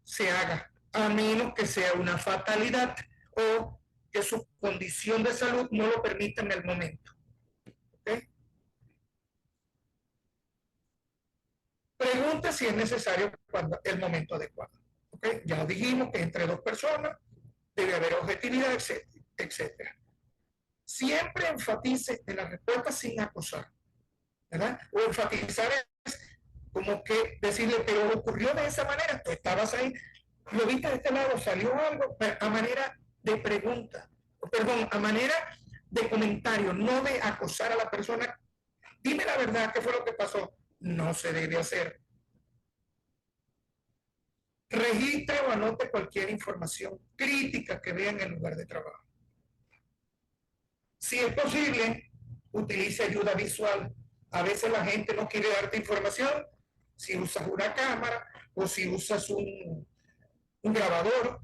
se haga, a menos que sea una fatalidad o que su condición de salud no lo permita en el momento. ¿Okay? Pregunta si es necesario cuando el momento adecuado. ¿Okay? Ya dijimos que entre dos personas debe haber objetividad, etcétera. Siempre enfatice en la respuesta sin acosar, ¿verdad? O enfatizar es como que decirle, pero ocurrió de esa manera, tú estabas ahí, lo viste de este lado, salió algo, a manera de pregunta, perdón, a manera de comentario, no de acosar a la persona. Dime la verdad, ¿qué fue lo que pasó? No se debe hacer. Registre o anote cualquier información crítica que vea en el lugar de trabajo. Si es posible, utilice ayuda visual. A veces la gente no quiere darte información. Si usas una cámara o si usas un grabador,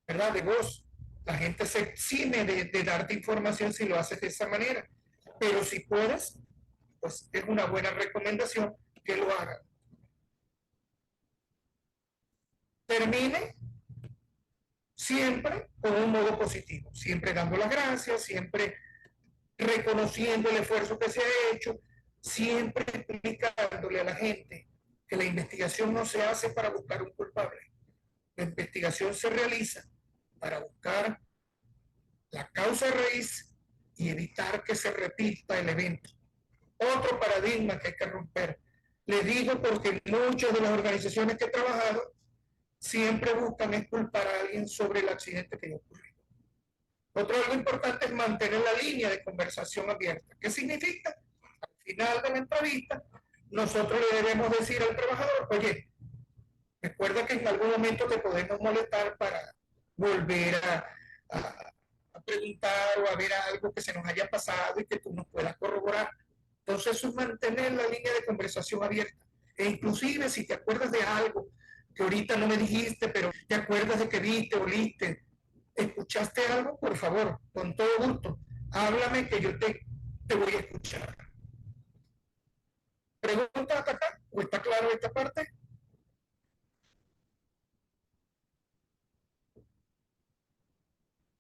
¿verdad?, de voz, la gente se exime de darte información si lo haces de esa manera. Pero si puedes, pues es una buena recomendación que lo hagan. Termine siempre con un modo positivo, siempre dando las gracias, siempre reconociendo el esfuerzo que se ha hecho, siempre explicándole a la gente que la investigación no se hace para buscar un culpable. La investigación se realiza para buscar la causa raíz y evitar que se repita el evento. Otro paradigma que hay que romper. Les digo porque muchas de las organizaciones que he trabajado siempre buscan exculpar a alguien sobre el accidente que ocurrió. Otro algo importante es mantener la línea de conversación abierta. ¿Qué significa? Al final de la entrevista, nosotros le debemos decir al trabajador, oye, recuerda que en algún momento te podemos molestar para volver a preguntar o a ver algo que se nos haya pasado y que tú nos puedas corroborar. Entonces eso es mantener la línea de conversación abierta. E inclusive si te acuerdas de algo que ahorita no me dijiste, pero te acuerdas de que viste, oliste, escuchaste algo, por favor, con todo gusto, háblame que yo te voy a escuchar. ¿Pregunta hasta acá? ¿O está claro esta parte?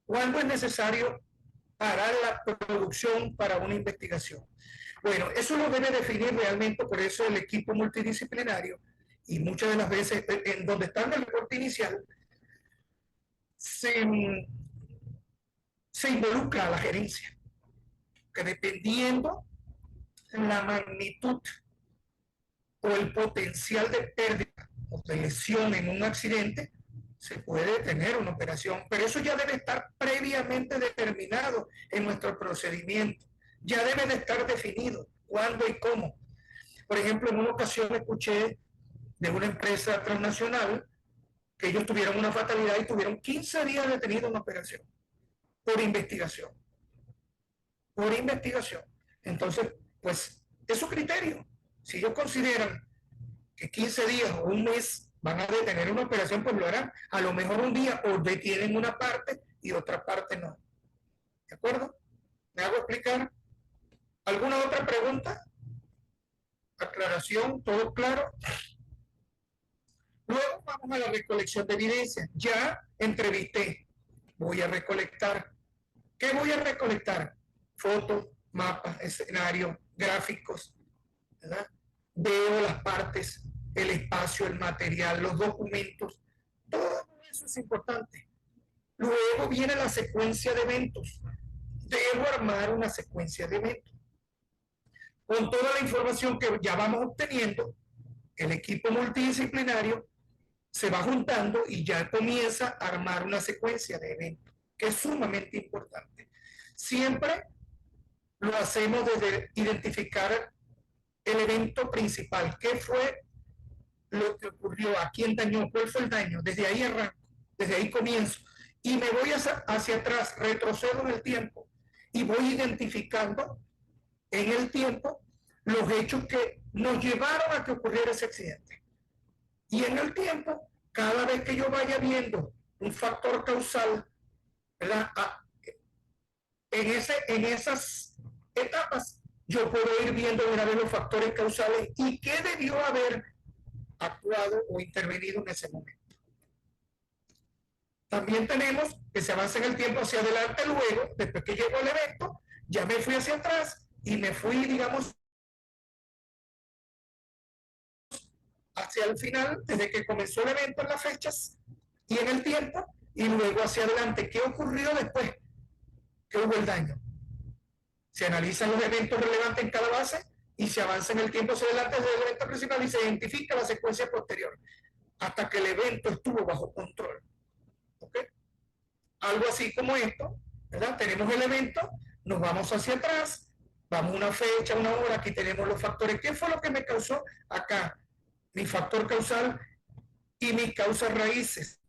¿Cuándo es necesario parar la producción para una investigación? Bueno, eso lo debe definir realmente, por eso el equipo multidisciplinario, y muchas de las veces en donde está en el reporte inicial, se involucra a la gerencia, que dependiendo la magnitud o el potencial de pérdida o de lesión en un accidente, se puede detener una operación, pero eso ya debe estar previamente determinado en nuestro procedimiento. Ya debe de estar definido cuándo y cómo. Por ejemplo, en una ocasión escuché de una empresa transnacional que ellos tuvieron una fatalidad y tuvieron 15 días detenidos una operación por investigación. Por investigación. Entonces, pues, es su criterio. Si ellos consideran que 15 días o un mes van a detener una operación, pues lo harán. A lo mejor un día o detienen una parte y otra parte no. ¿De acuerdo? ¿Me hago explicar? ¿Alguna otra pregunta? ¿Aclaración? ¿Todo claro? Luego vamos a la recolección de evidencia. Ya entrevisté. Voy a recolectar. ¿Qué voy a recolectar? Fotos, mapas, escenarios, gráficos, ¿verdad? Veo las partes, el espacio, el material, los documentos. Todo eso es importante. Luego viene la secuencia de eventos. Debo armar una secuencia de eventos. Con toda la información que ya vamos obteniendo, el equipo multidisciplinario se va juntando y ya comienza a armar una secuencia de eventos, que es sumamente importante. Siempre lo hacemos desde identificar el evento principal. ¿Qué fue lo que ocurrió? ¿A quién dañó? ¿Cuál fue el daño? Desde ahí arranco, desde ahí comienzo. Y me voy hacia atrás, retrocedo en el tiempo y voy identificando en el tiempo los hechos que nos llevaron a que ocurriera ese accidente. Y en el tiempo, cada vez que yo vaya viendo un factor causal, ¿verdad? En esas etapas, yo puedo ir viendo una vez los factores causales y qué debió haber actuado o intervenido en ese momento. También tenemos que se avanza en el tiempo hacia adelante luego, después que llegó el evento, ya me fui hacia atrás y me fui, digamos, hacia el final, desde que comenzó el evento en las fechas y en el tiempo, y luego hacia adelante, ¿qué ocurrió después? ¿Qué hubo el daño? Se analizan los eventos relevantes en cada base y se avanza en el tiempo hacia adelante desde el evento principal y se identifica la secuencia posterior hasta que el evento estuvo bajo control. ¿Ok? Algo así como esto, ¿verdad? Tenemos el evento, nos vamos hacia atrás, vamos a una fecha, una hora, aquí tenemos los factores. ¿Qué fue lo que me causó acá? Mi factor causal y mis causas raíces,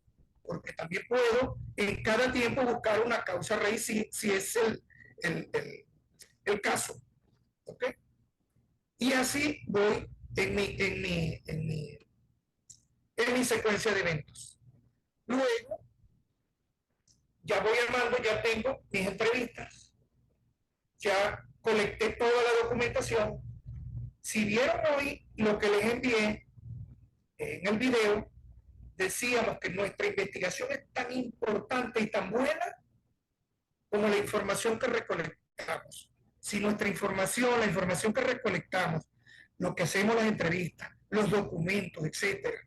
porque también puedo en cada tiempo buscar una causa raíz si es el caso. ¿Ok? Y así voy en mi secuencia de eventos. Luego, ya voy armando, ya tengo mis entrevistas, ya colecté toda la documentación. Si vieron hoy lo que les envié en el video, decíamos que nuestra investigación es tan importante y tan buena como la información que recolectamos. Si nuestra información, la información que recolectamos, lo que hacemos las entrevistas, los documentos, etcétera,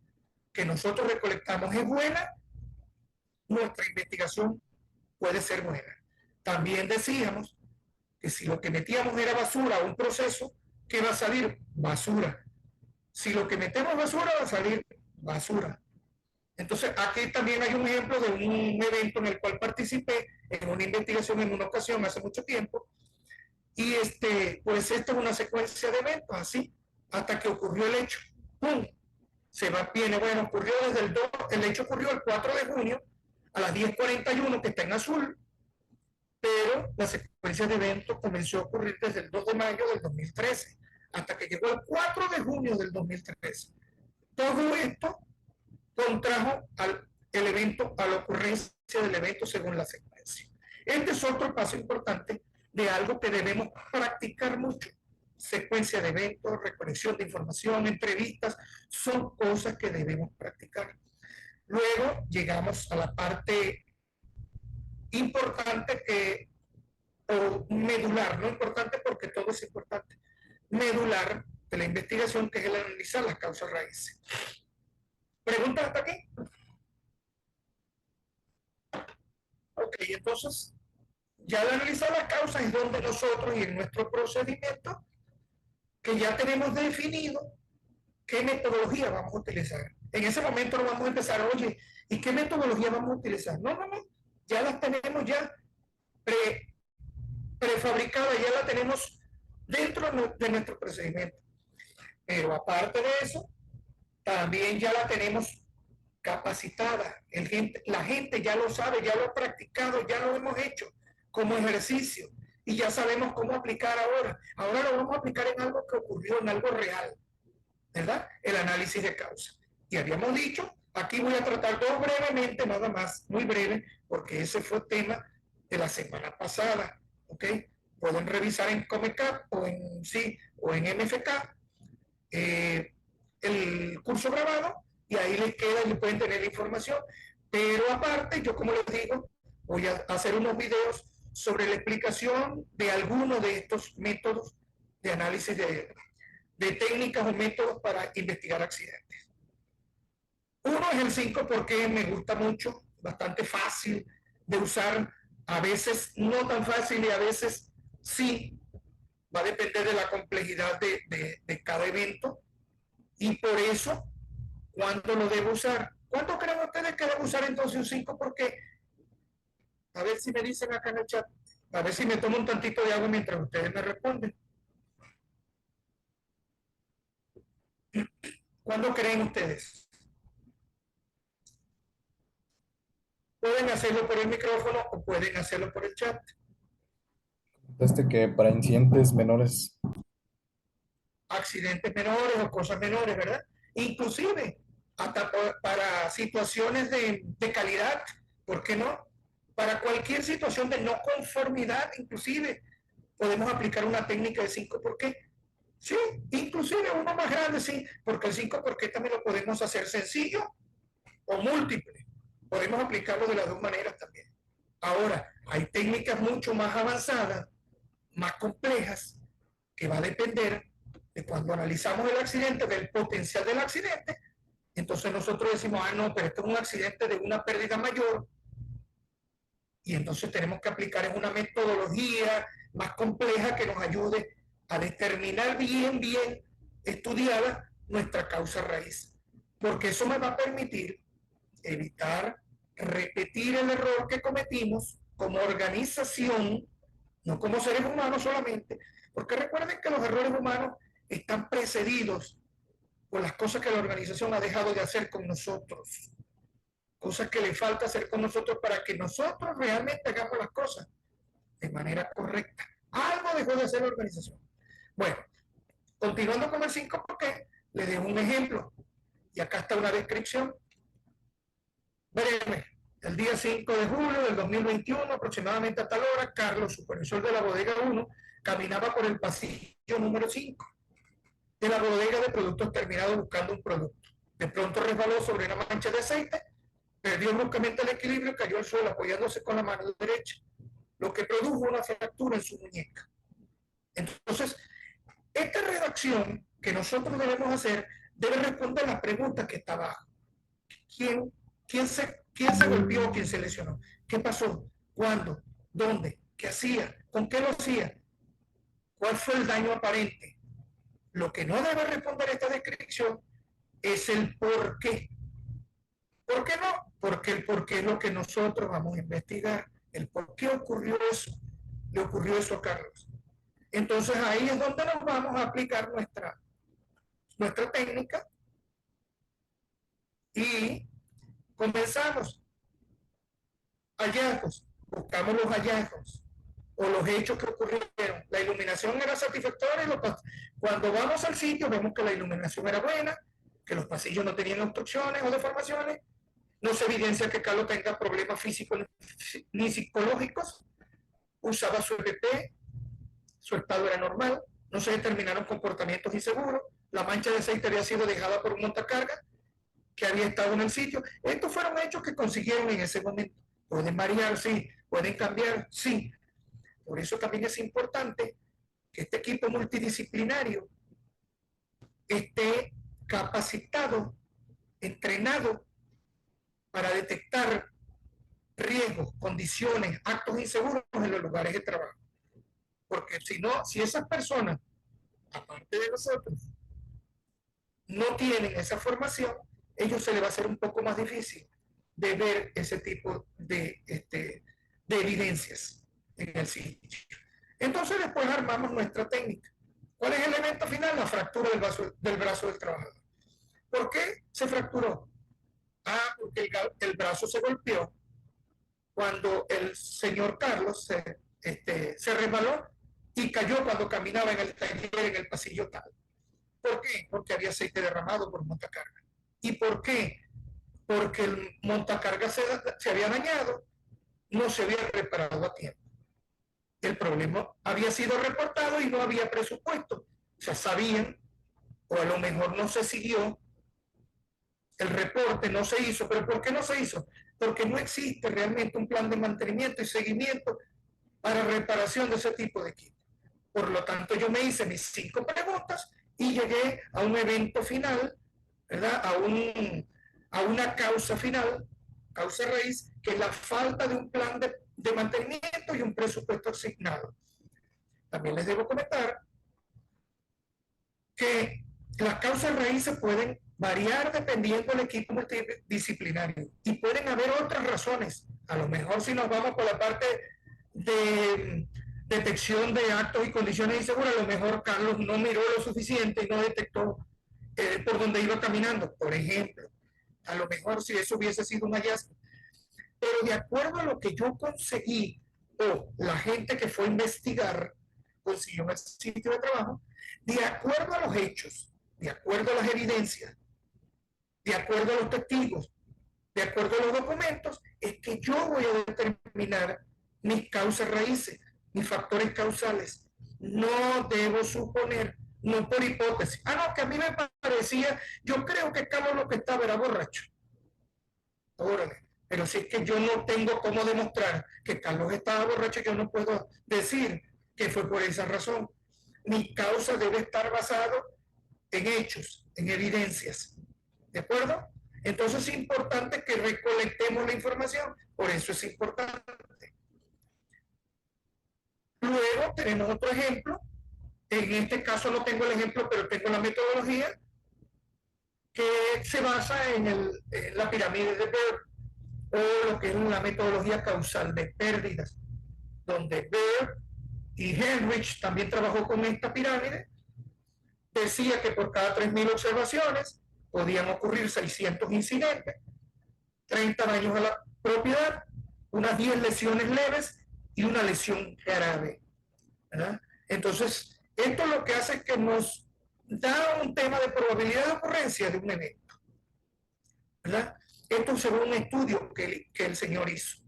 que nosotros recolectamos es buena, nuestra investigación puede ser buena. También decíamos que si lo que metíamos era basura a un proceso, ¿qué va a salir? Basura. Si lo que metemos basura, va a salir basura. Entonces, aquí también hay un ejemplo de un evento en el cual participé en una investigación en una ocasión hace mucho tiempo. Y pues esta es una secuencia de eventos, así, hasta que ocurrió el hecho. ¡Pum! Se va, viene, bueno, ocurrió desde el hecho ocurrió el 4 de junio a las 10:41, que está en azul, pero la secuencia de eventos comenzó a ocurrir desde el 2 de mayo del 2013, hasta que llegó el 4 de junio del 2013. Todo esto contrajo el evento, a la ocurrencia del evento según la secuencia. Este es otro paso importante de algo que debemos practicar mucho. Secuencia de eventos, recolección de información, entrevistas, son cosas que debemos practicar. Luego llegamos a la parte importante o medular, no importante porque todo es importante, medular de la investigación, que es el analizar las causas raíces. ¿Preguntas hasta aquí? Ok, entonces, ya al analizar las causas es donde nosotros y en nuestro procedimiento, que ya tenemos definido qué metodología vamos a utilizar. En ese momento no vamos a empezar, oye, ¿y qué metodología vamos a utilizar? No, ya las tenemos ya prefabricada, ya la tenemos dentro de nuestro procedimiento. Pero aparte de eso, también ya la tenemos capacitada. La gente ya lo sabe, ya lo ha practicado, ya lo hemos hecho como ejercicio y ya sabemos cómo aplicar ahora. Ahora lo vamos a aplicar en algo que ocurrió, en algo real, ¿verdad? El análisis de causa. Y habíamos dicho, aquí voy a tratar todo brevemente, nada más, muy breve, porque ese fue el tema de la semana pasada, ¿ok? Pueden revisar en Comecap o en MFK el curso grabado y ahí les queda y pueden tener la información. Pero aparte, yo como les digo, voy a hacer unos videos sobre la explicación de algunos de estos métodos de análisis de técnicas o métodos para investigar accidentes. Uno es el 5 porque me gusta mucho, bastante fácil de usar, a veces no tan fácil y a veces sí, va a depender de la complejidad de cada evento y por eso, ¿cuándo lo debo usar? ¿Cuánto creen ustedes que debo usar entonces un 5? Porque, a ver si me dicen acá en el chat, a ver si me tomo un tantito de agua mientras ustedes me responden. ¿Cuándo creen ustedes? Pueden hacerlo por el micrófono o pueden hacerlo por el chat. Que para incidentes menores, Accidentes menores o cosas menores, ¿verdad? Inclusive, hasta para situaciones de calidad, ¿por qué no? Para cualquier situación de no conformidad, inclusive, podemos aplicar una técnica de 5 por qué. Sí, inclusive uno más grande, sí, porque el 5 por qué también lo podemos hacer sencillo o múltiple. Podemos aplicarlo de las dos maneras también. Ahora, hay técnicas mucho más avanzadas, más complejas, que va a depender de cuando analizamos el accidente, del potencial del accidente. Entonces nosotros decimos, no, pero esto es un accidente de una pérdida mayor, y entonces tenemos que aplicar una metodología más compleja que nos ayude a determinar bien estudiada nuestra causa raíz, porque eso me va a permitir evitar repetir el error que cometimos como organización, no como seres humanos solamente, porque recuerden que los errores humanos están precedidos por las cosas que la organización ha dejado de hacer con nosotros, cosas que le falta hacer con nosotros para que nosotros realmente hagamos las cosas de manera correcta. Algo dejó de hacer la organización. Bueno, continuando con el 5 porque les dejo un ejemplo y acá está una descripción breve. El día 5 de julio del 2021, aproximadamente a tal hora, Carlos, supervisor de la bodega 1, caminaba por el pasillo número 5 de la bodega de productos terminados buscando un producto. De pronto resbaló sobre una mancha de aceite, perdió bruscamente el equilibrio y cayó al suelo apoyándose con la mano derecha, lo que produjo una fractura en su muñeca. Entonces, esta redacción que nosotros debemos hacer debe responder a las preguntas que está abajo. ¿Quién se golpeó o quién se lesionó? ¿Qué pasó? ¿Cuándo? ¿Dónde? ¿Qué hacía? ¿Con qué lo hacía? ¿Cuál fue el daño aparente? Lo que no debe responder esta descripción es el por qué. ¿Por qué no? Porque el por qué es lo que nosotros vamos a investigar. El por qué ocurrió eso. Le ocurrió eso a Carlos. Entonces ahí es donde nos vamos a aplicar nuestra técnica y comenzamos. Hallazgos. Buscamos los hallazgos o los hechos que ocurrieron. La iluminación era satisfactoria. Cuando vamos al sitio vemos que la iluminación era buena, que los pasillos no tenían obstrucciones o deformaciones. No se evidencia que Carlos tenga problemas físicos ni psicológicos. Usaba su EPP, su estado era normal, no se determinaron comportamientos inseguros, la mancha de aceite había sido dejada por un montacarga que había estado en el sitio. Estos fueron hechos que consiguieron en ese momento. Pueden variar, sí, pueden cambiar, sí. Por eso también es importante que este equipo multidisciplinario esté capacitado, entrenado para detectar riesgos, condiciones, actos inseguros en los lugares de trabajo. Porque si no, si esas personas, aparte de nosotros, no tienen esa formación, ellos se les va a hacer un poco más difícil de ver ese tipo de evidencias en el sitio. Entonces después armamos nuestra técnica. ¿Cuál es el evento final? La fractura del brazo del trabajador. ¿Por qué se fracturó? Porque el brazo se golpeó cuando el señor Carlos se resbaló y cayó cuando caminaba en el taller en el pasillo tal. ¿Por qué? Porque había aceite derramado por montacarga. ¿Y por qué? Porque el montacarga se había dañado, no se había reparado a tiempo. El problema había sido reportado y no había presupuesto. O sea, sabían, o a lo mejor no se siguió, el reporte no se hizo. ¿Pero por qué no se hizo? Porque no existe realmente un plan de mantenimiento y seguimiento para reparación de ese tipo de equipo. Por lo tanto, yo me hice mis 5 preguntas y llegué a un evento final, ¿verdad? A una causa final, causa raíz, que es la falta de un plan de mantenimiento y un presupuesto asignado. También les debo comentar que las causas raíces pueden variar dependiendo del equipo multidisciplinario y pueden haber otras razones. A lo mejor si nos vamos por la parte de detección de actos y condiciones inseguras, a lo mejor Carlos no miró lo suficiente y no detectó por donde iba caminando, por ejemplo. A lo mejor si eso hubiese sido un hallazgo. Pero de acuerdo a lo que yo conseguí, o la gente que fue a investigar consiguió un sitio de trabajo, de acuerdo a los hechos, de acuerdo a las evidencias, de acuerdo a los testigos, de acuerdo a los documentos, es que yo voy a determinar mis causas raíces, mis factores causales. No debo suponer, no por hipótesis. No, que a mí me parecía, yo creo que Carlos lo que estaba era borracho. Órale. Pero si es que yo no tengo cómo demostrar que Carlos estaba borracho, yo no puedo decir que fue por esa razón. Mi causa debe estar basada en hechos, en evidencias. ¿De acuerdo? Entonces es importante que recolectemos la información, por eso es importante. Luego tenemos otro ejemplo, en este caso no tengo el ejemplo, pero tengo la metodología, que se basa en la pirámide de Bird, o lo que es la metodología causal de pérdidas, donde Bird y Henrich también trabajó con esta pirámide. Decía que por cada 3.000 observaciones podían ocurrir 600 incidentes, 30 daños a la propiedad, unas 10 lesiones leves y una lesión grave, ¿verdad? Entonces, esto lo que hace es que nos da un tema de probabilidad de ocurrencia de un evento, ¿verdad? Esto según un estudio que el señor hizo.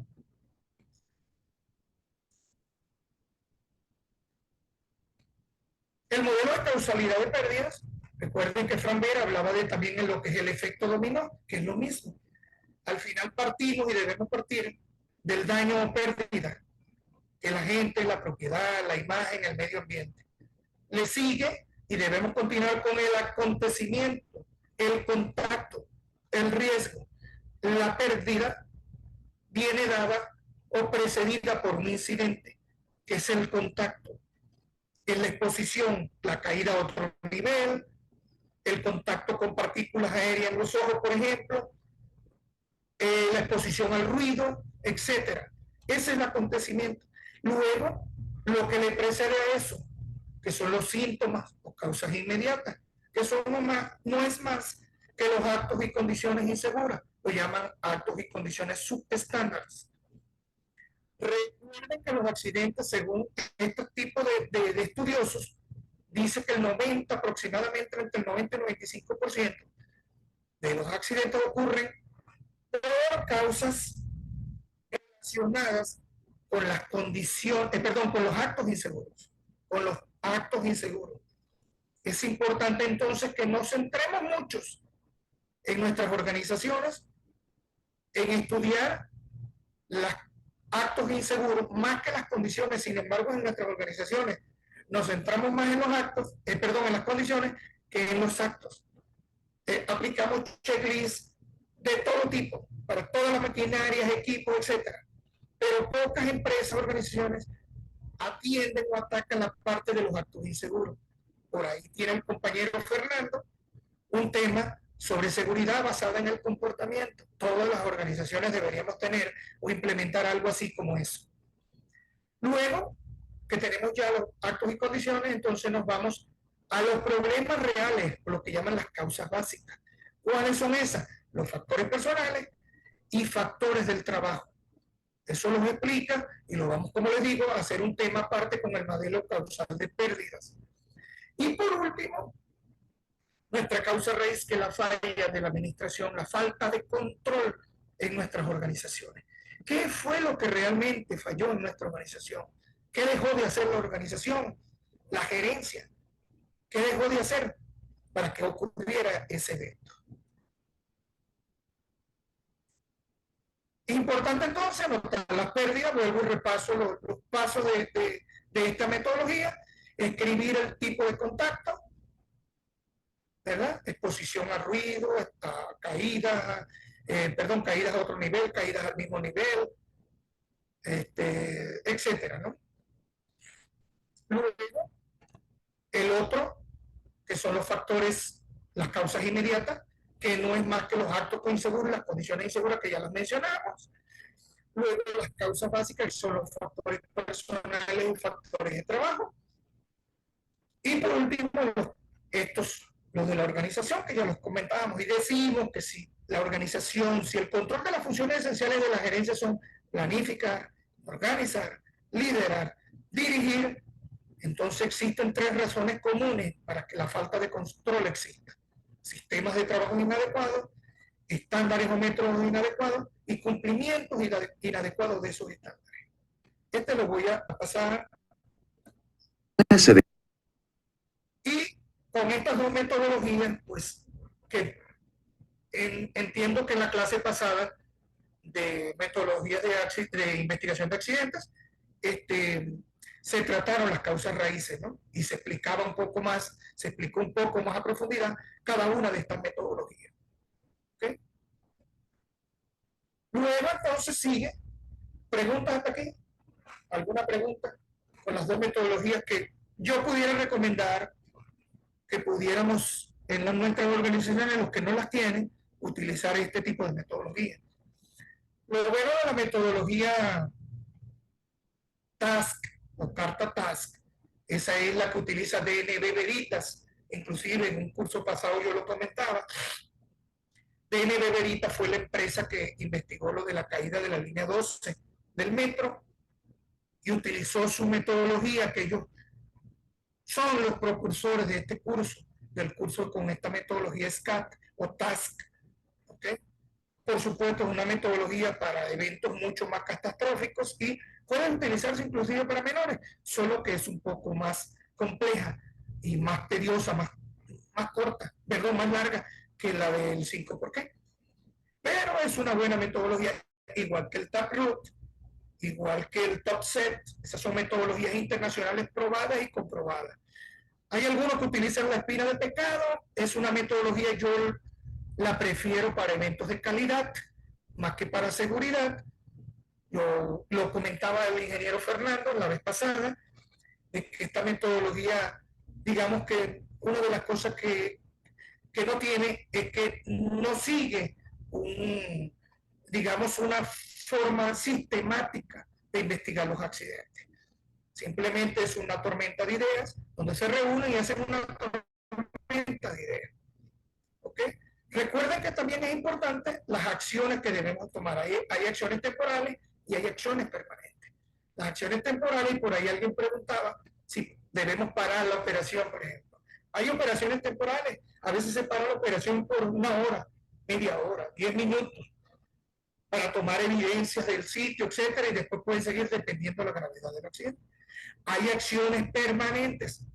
El modelo de causalidad de pérdidas, recuerden que Frank Baer hablaba también de lo que es el efecto dominó, que es lo mismo. Al final partimos y debemos partir del daño o pérdida que la gente, la propiedad, la imagen, el medio ambiente. Le sigue y debemos continuar con el acontecimiento, el contacto, el riesgo. La pérdida viene dada o precedida por un incidente, que es el contacto. En la exposición, la caída a otro nivel, el contacto con partículas aéreas en los ojos, por ejemplo, la exposición al ruido, etc. Ese es el acontecimiento. Luego, lo que le precede a eso, que son los síntomas o causas inmediatas, que son no es más que los actos y condiciones inseguras, lo llaman actos y condiciones subestándares. Recuerden que los accidentes, según este tipo de estudiosos, dice que aproximadamente entre el 90 y el 95% de los accidentes ocurren por causas relacionadas con las condiciones, con los actos inseguros, con los actos inseguros. Es importante entonces que nos centremos muchos en nuestras organizaciones en estudiar los actos inseguros más que las condiciones. Sin embargo, en nuestras organizaciones nos centramos más en los actos, en las condiciones que en los actos. Aplicamos checklists de todo tipo, para todas las maquinarias, equipos, etc. Pero pocas empresas, organizaciones atienden o atacan la parte de los actos inseguros. Por ahí tiene el compañero Fernando un tema sobre seguridad basada en el comportamiento. Todas las organizaciones deberíamos tener o implementar algo así como eso. Luego que tenemos ya los actos y condiciones, entonces nos vamos a los problemas reales, lo que llaman las causas básicas. ¿Cuáles son esas? Los factores personales y factores del trabajo. Eso los explica y lo vamos, como les digo, a hacer un tema aparte con el modelo causal de pérdidas. Y por último, nuestra causa raíz, que es la falla de la administración, la falta de control en nuestras organizaciones. ¿Qué fue lo que realmente falló en nuestra organización? ¿Qué dejó de hacer la organización? La gerencia. ¿Qué dejó de hacer para que ocurriera ese evento? Importante entonces anotar las pérdidas. Vuelvo y repaso los pasos de esta metodología. Escribir el tipo de contacto, ¿verdad? Exposición a ruido, caídas, caídas a otro nivel, caídas al mismo nivel, etcétera, ¿no? Luego, el otro, que son los factores, las causas inmediatas, que no es más que los actos inseguros, las condiciones inseguras que ya las mencionamos. Luego, las causas básicas, que son los factores personales y factores de trabajo. Y por último, los de la organización, que ya los comentábamos, y decimos que si la organización, si el control de las funciones esenciales de la gerencia son planificar, organizar, liderar, dirigir, entonces existen 3 razones comunes para que la falta de control exista: sistemas de trabajo inadecuados, estándares o métodos inadecuados y cumplimientos inadecuados de esos estándares. Lo voy a pasar. Y con estas 2 metodologías, pues, que entiendo que en la clase pasada de metodologías de investigación de accidentes, se trataron las causas raíces, ¿no? Y se explicaba un poco más, se explicó un poco más a profundidad cada una de estas metodologías. ¿Okay? Luego entonces sigue, ¿preguntas hasta aquí? ¿Alguna pregunta con las 2 metodologías que yo pudiera recomendar que pudiéramos en nuestras organizaciones, los que no las tienen, utilizar este tipo de metodología? Luego de la metodología TASC o carta TASC, esa es la que utiliza DNB Veritas, inclusive en un curso pasado yo lo comentaba. DNB Veritas fue la empresa que investigó lo de la caída de la línea 12 del metro y utilizó su metodología, que ellos son los propulsores de este curso, del curso con esta metodología SCAT o TASC. ¿Okay? Por supuesto, es una metodología para eventos mucho más catastróficos y puede utilizarse inclusive para menores, solo que es un poco más compleja y más tediosa, más corta, perdón, más larga que la del 5 ¿por qué? Pero es una buena metodología, igual que el Taproot, igual que el Topset. Esas son metodologías internacionales probadas y comprobadas. Hay algunos que utilizan la espina de pecado, es una metodología, yo la prefiero para eventos de calidad, más que para seguridad. Yo lo comentaba el ingeniero Fernando la vez pasada, de que esta metodología, digamos que una de las cosas que no tiene es que no sigue digamos, una forma sistemática de investigar los accidentes. Simplemente es una tormenta de ideas donde se reúnen y hacen una tormenta de ideas. ¿Ok? Recuerden que también es importante las acciones que debemos tomar. Hay acciones temporales y hay acciones permanentes. Las acciones temporales, y por ahí alguien preguntaba si debemos parar la operación, por ejemplo. Hay operaciones temporales, a veces se para la operación por 1 hora, media hora, 10 minutos, para tomar evidencias del sitio, etcétera, y después pueden seguir dependiendo de la gravedad del accidente. Hay acciones permanentes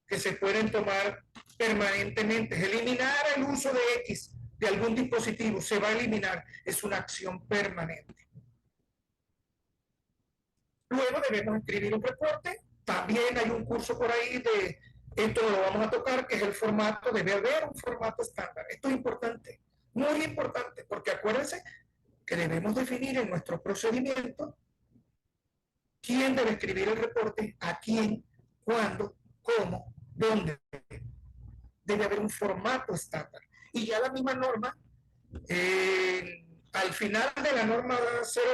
que se pueden tomar permanentemente. Eliminar el uso de X de algún dispositivo se va a eliminar, es una acción permanente. Luego debemos escribir un reporte. También hay un curso por ahí de esto, lo vamos a tocar, que es el formato. Debe haber un formato estándar. Esto es importante, muy importante, porque acuérdense que debemos definir en nuestro procedimiento quién debe escribir el reporte, a quién, cuándo, cómo, dónde. debe haber un formato estándar. Y ya la misma norma, al final de la norma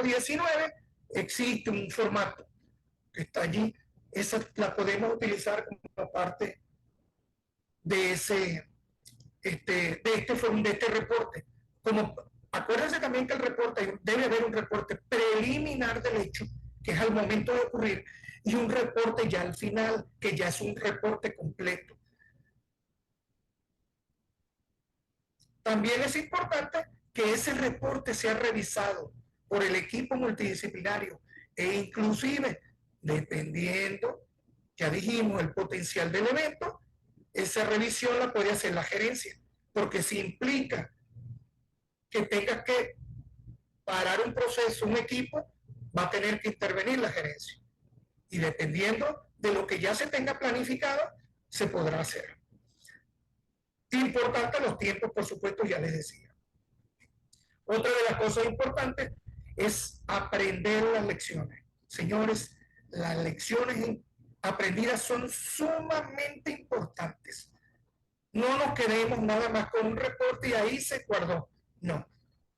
019, existe un formato que está allí. Esa la podemos utilizar como parte de este reporte. Como, acuérdense también que el reporte, debe haber un reporte preliminar del hecho, que es al momento de ocurrir, y un reporte ya al final, que ya es un reporte completo. También es importante que ese reporte sea revisado por el equipo multidisciplinario e inclusive, dependiendo, ya dijimos, el potencial del evento, esa revisión la puede hacer la gerencia, porque si implica que tengas que parar un proceso, un equipo, va a tener que intervenir la gerencia. Y dependiendo de lo que ya se tenga planificado, se podrá hacer. Importante los tiempos, por supuesto, ya les decía. Otra de las cosas importantes es aprender las lecciones. Señores, las lecciones aprendidas son sumamente importantes. No nos quedemos nada más con un reporte y ahí se guardó. No.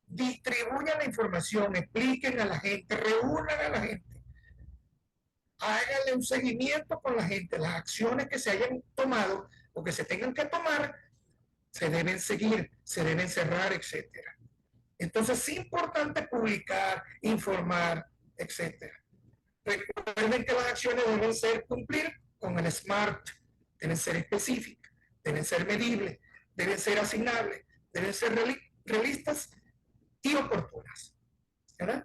Distribuyan la información, expliquen a la gente, reúnan a la gente. Háganle un seguimiento con la gente. Las acciones que se hayan tomado o que se tengan que tomar se deben seguir, se deben cerrar, etc. Entonces es importante publicar, informar, etc. Recuerden que las acciones deben ser cumplir con el SMART, deben ser específicas, deben ser medibles, deben ser asignables, deben ser realistas y oportunas. ¿Verdad?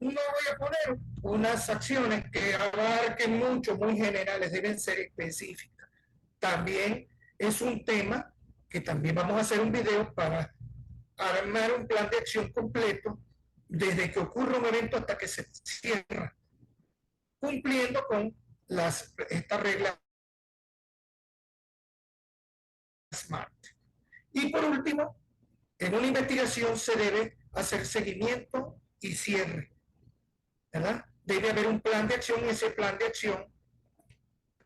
No voy a poner unas acciones que abarquen mucho, muy generales, deben ser específicas. También es un tema que también vamos a hacer un video para armar un plan de acción completo desde que ocurre un evento hasta que se cierra, cumpliendo con estas reglas SMART. Y por último, en una investigación se debe hacer seguimiento y cierre, ¿verdad? Debe haber un plan de acción y ese plan de acción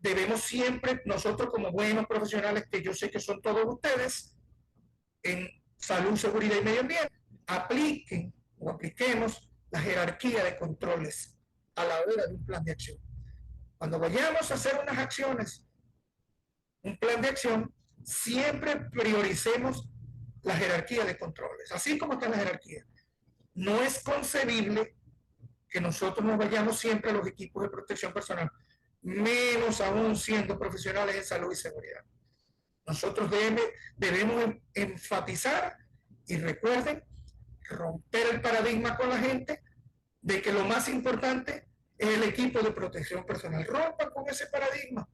debemos siempre, nosotros como buenos profesionales, que yo sé que son todos ustedes, en salud, seguridad y medio ambiente, apliquemos la jerarquía de controles a la hora de un plan de acción. Cuando vayamos a hacer unas acciones, un plan de acción, siempre prioricemos la jerarquía de controles, así como está la jerarquía. No es concebible que nosotros nos vayamos siempre a los equipos de protección personal, menos aún siendo profesionales en salud y seguridad. Nosotros debemos enfatizar y recuerden, romper el paradigma con la gente de que lo más importante es el equipo de protección personal. Rompan con ese paradigma.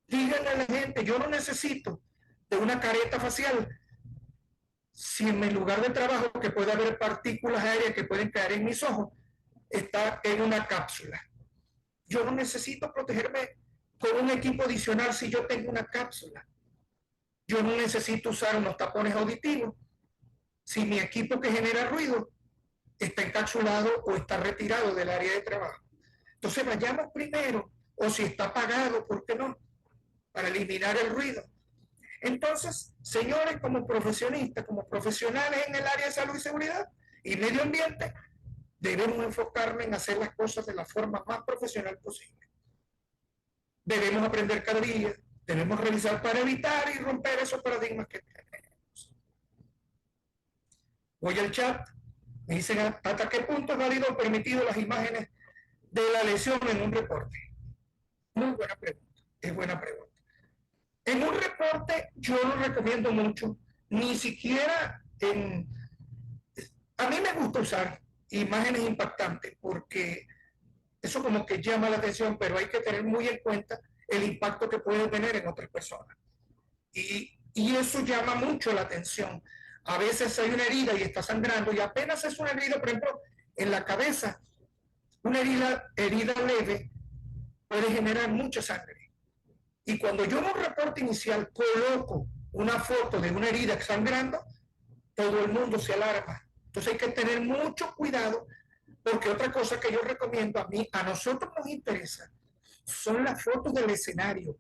Díganle a la gente, yo no necesito de una careta facial si en mi lugar de trabajo, que puede haber partículas aéreas que pueden caer en mis ojos, está en una cápsula. Yo no necesito protegerme con un equipo adicional si yo tengo una cápsula. Yo no necesito usar unos tapones auditivos si mi equipo que genera ruido está encapsulado o está retirado del área de trabajo. Entonces vayamos primero, o si está apagado, ¿por qué no? Para eliminar el ruido. Entonces, señores, como profesionistas, como profesionales en el área de salud y seguridad y medio ambiente, debemos enfocarnos en hacer las cosas de la forma más profesional posible. Debemos aprender cada día, debemos revisar para evitar y romper esos paradigmas que tenemos. Voy al chat, me dicen hasta qué punto es válido o permitido las imágenes de la lesión en un reporte. Muy buena pregunta, es buena pregunta. En un reporte yo no recomiendo mucho, ni siquiera a mí me gusta usar imágenes impactantes porque eso como que llama la atención, pero hay que tener muy en cuenta el impacto que puede tener en otras personas. Y eso llama mucho la atención. A veces hay una herida y está sangrando y apenas es una herida, por ejemplo, en la cabeza, una herida leve puede generar mucha sangre. Y cuando yo en un reporte inicial coloco una foto de una herida sangrando, todo el mundo se alarma. Entonces hay que tener mucho cuidado, porque otra cosa que yo recomiendo a nosotros nos interesa, son las fotos del escenario.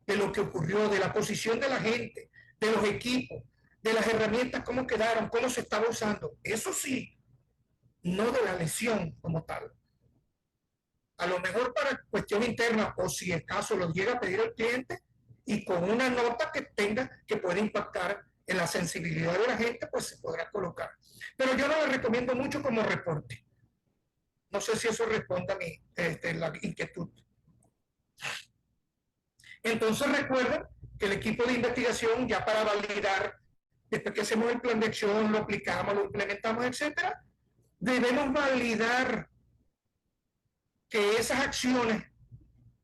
de lo que ocurrió, de la posición de la gente, de los equipos, de las herramientas, cómo quedaron, cómo se estaba usando. Eso sí, no de la lesión como tal. A lo mejor para cuestión interna, o si el caso lo llega a pedir el cliente, y con una nota que tenga, que pueda impactar en la sensibilidad de la gente, pues se podrá colocar. Pero yo no lo recomiendo mucho como reporte. No sé si eso responde a mi la inquietud. Entonces recuerden que el equipo de investigación, ya para validar, después que hacemos el plan de acción, lo aplicamos, lo implementamos, etcétera, debemos validar que esas acciones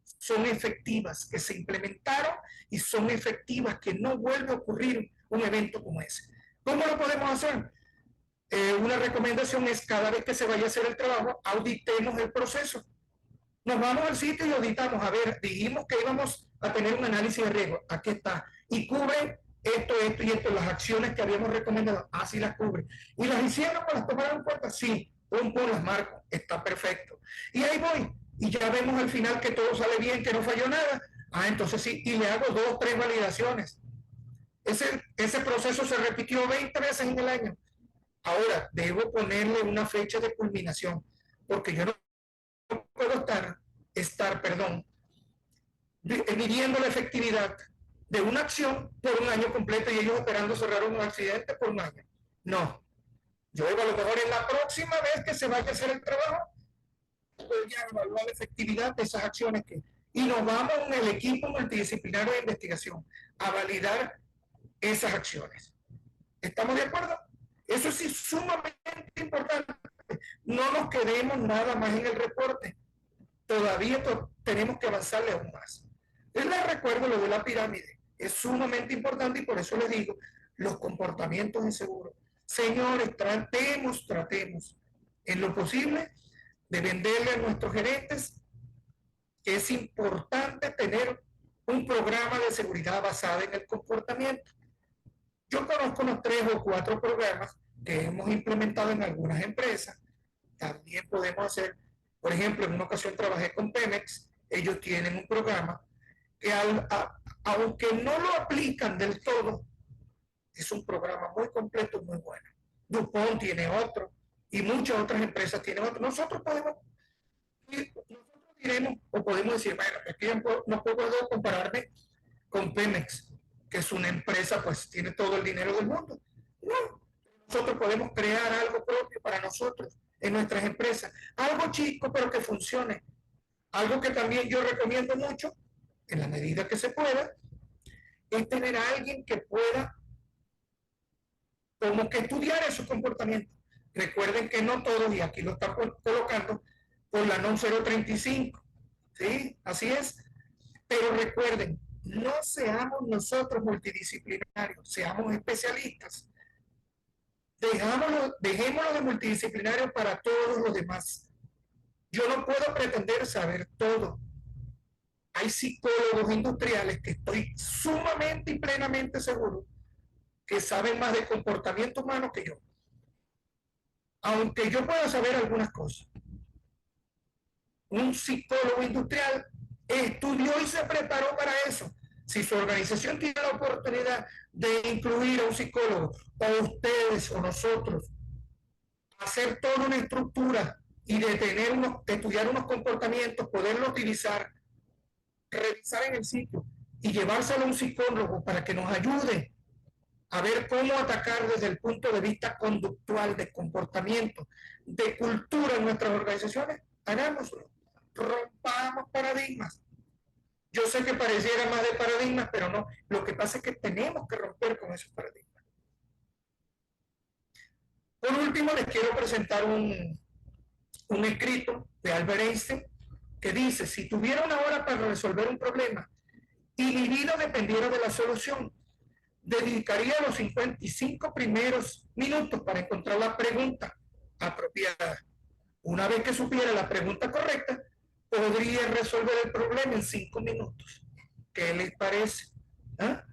son efectivas, que se implementaron y son efectivas, que no vuelve a ocurrir un evento como ese. ¿Cómo lo podemos hacer? Una recomendación es, cada vez que se vaya a hacer el trabajo, auditemos el proceso. Nos vamos al sitio y auditamos. A ver, dijimos que íbamos a tener un análisis de riesgo. Aquí está. Y cubre esto, esto y esto. Las acciones que habíamos recomendado, así las cubre. ¿Y las hicieron o las tomaron en cuenta? Sí. Pum, las marco. Está perfecto. Y ahí voy. Y ya vemos al final que todo sale bien, que no falló nada. Ah, entonces sí. Y le hago 2 o 3 validaciones. Ese proceso se repitió 20 veces en el año. Ahora, debo ponerle una fecha de culminación, porque yo no puedo estar midiendo la efectividad de una acción por un año completo y ellos esperando cerrar un accidente por un año. No. Yo a lo mejor en la próxima vez que se vaya a hacer el trabajo, voy a evaluar la efectividad de esas acciones y nos vamos en el equipo multidisciplinario de investigación a validar esas acciones. ¿Estamos de acuerdo? Eso sí es sumamente importante. No nos quedemos nada más en el reporte. Todavía tenemos que avanzarle aún más. Les recuerdo lo de la pirámide. Es sumamente importante y por eso les digo, los comportamientos inseguros. Señores, tratemos en lo posible de venderle a nuestros gerentes que es importante tener un programa de seguridad basado en el comportamiento. Yo conozco los 3 o 4 programas que hemos implementado en algunas empresas. También podemos hacer, por ejemplo, en una ocasión trabajé con Pemex, ellos tienen un programa que aunque no lo aplican del todo, es un programa muy completo, muy bueno. DuPont tiene otro y muchas otras empresas tienen otro. Nosotros diremos o podemos decir, bueno, es que no puedo compararme con Pemex, que es una empresa, pues tiene todo el dinero del mundo. No, nosotros podemos crear algo propio para nosotros en nuestras empresas, algo chico pero que funcione. Algo que también yo recomiendo mucho, en la medida que se pueda, es tener a alguien que pueda como que estudiar esos comportamientos. Recuerden que no todos, y aquí lo están colocando por la NOM 035, ¿sí? Así es. Pero recuerden, no seamos nosotros multidisciplinarios, seamos especialistas. Dejémoslo de multidisciplinario para todos los demás. Yo no puedo pretender saber todo. Hay psicólogos industriales que estoy sumamente y plenamente seguro que saben más de comportamiento humano que yo. Aunque yo pueda saber algunas cosas. Un psicólogo industrial estudió y se preparó para eso. Si su organización tiene la oportunidad de incluir a un psicólogo, o ustedes o nosotros, hacer toda una estructura y de estudiar unos comportamientos, poderlo utilizar, revisar en el sitio y llevárselo a un psicólogo para que nos ayude a ver cómo atacar desde el punto de vista conductual, de comportamiento, de cultura en nuestras organizaciones, hagámoslo. Rompamos paradigmas. Yo sé que pareciera más de paradigmas, pero no. Lo que pasa es que tenemos que romper con esos paradigmas. Por último, les quiero presentar un escrito de Albert Einstein que dice, si tuviera una hora para resolver un problema y mi vida dependiera de la solución, dedicaría los 55 primeros minutos para encontrar la pregunta apropiada. Una vez que supiera la pregunta correcta, podría resolver el problema en 5 minutos. ¿Qué les parece? ¿Ah?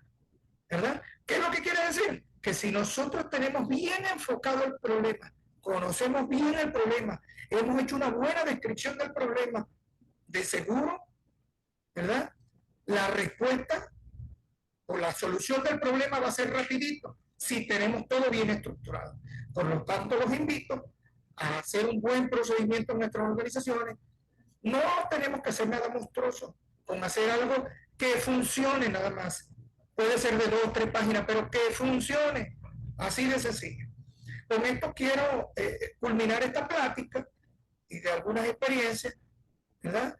¿Verdad? ¿Qué es lo que quiere decir? Que si nosotros tenemos bien enfocado el problema, conocemos bien el problema, hemos hecho una buena descripción del problema, de seguro, ¿verdad? La la respuesta o la solución del problema va a ser rapidito si tenemos todo bien estructurado. Por lo tanto, los invito a hacer un buen procedimiento en nuestras organizaciones. No tenemos que hacer nada monstruoso, con hacer algo que funcione nada más. Puede ser de 2 o 3 páginas, pero que funcione. Así de sencillo. Con esto quiero culminar esta plática y de algunas experiencias, ¿verdad?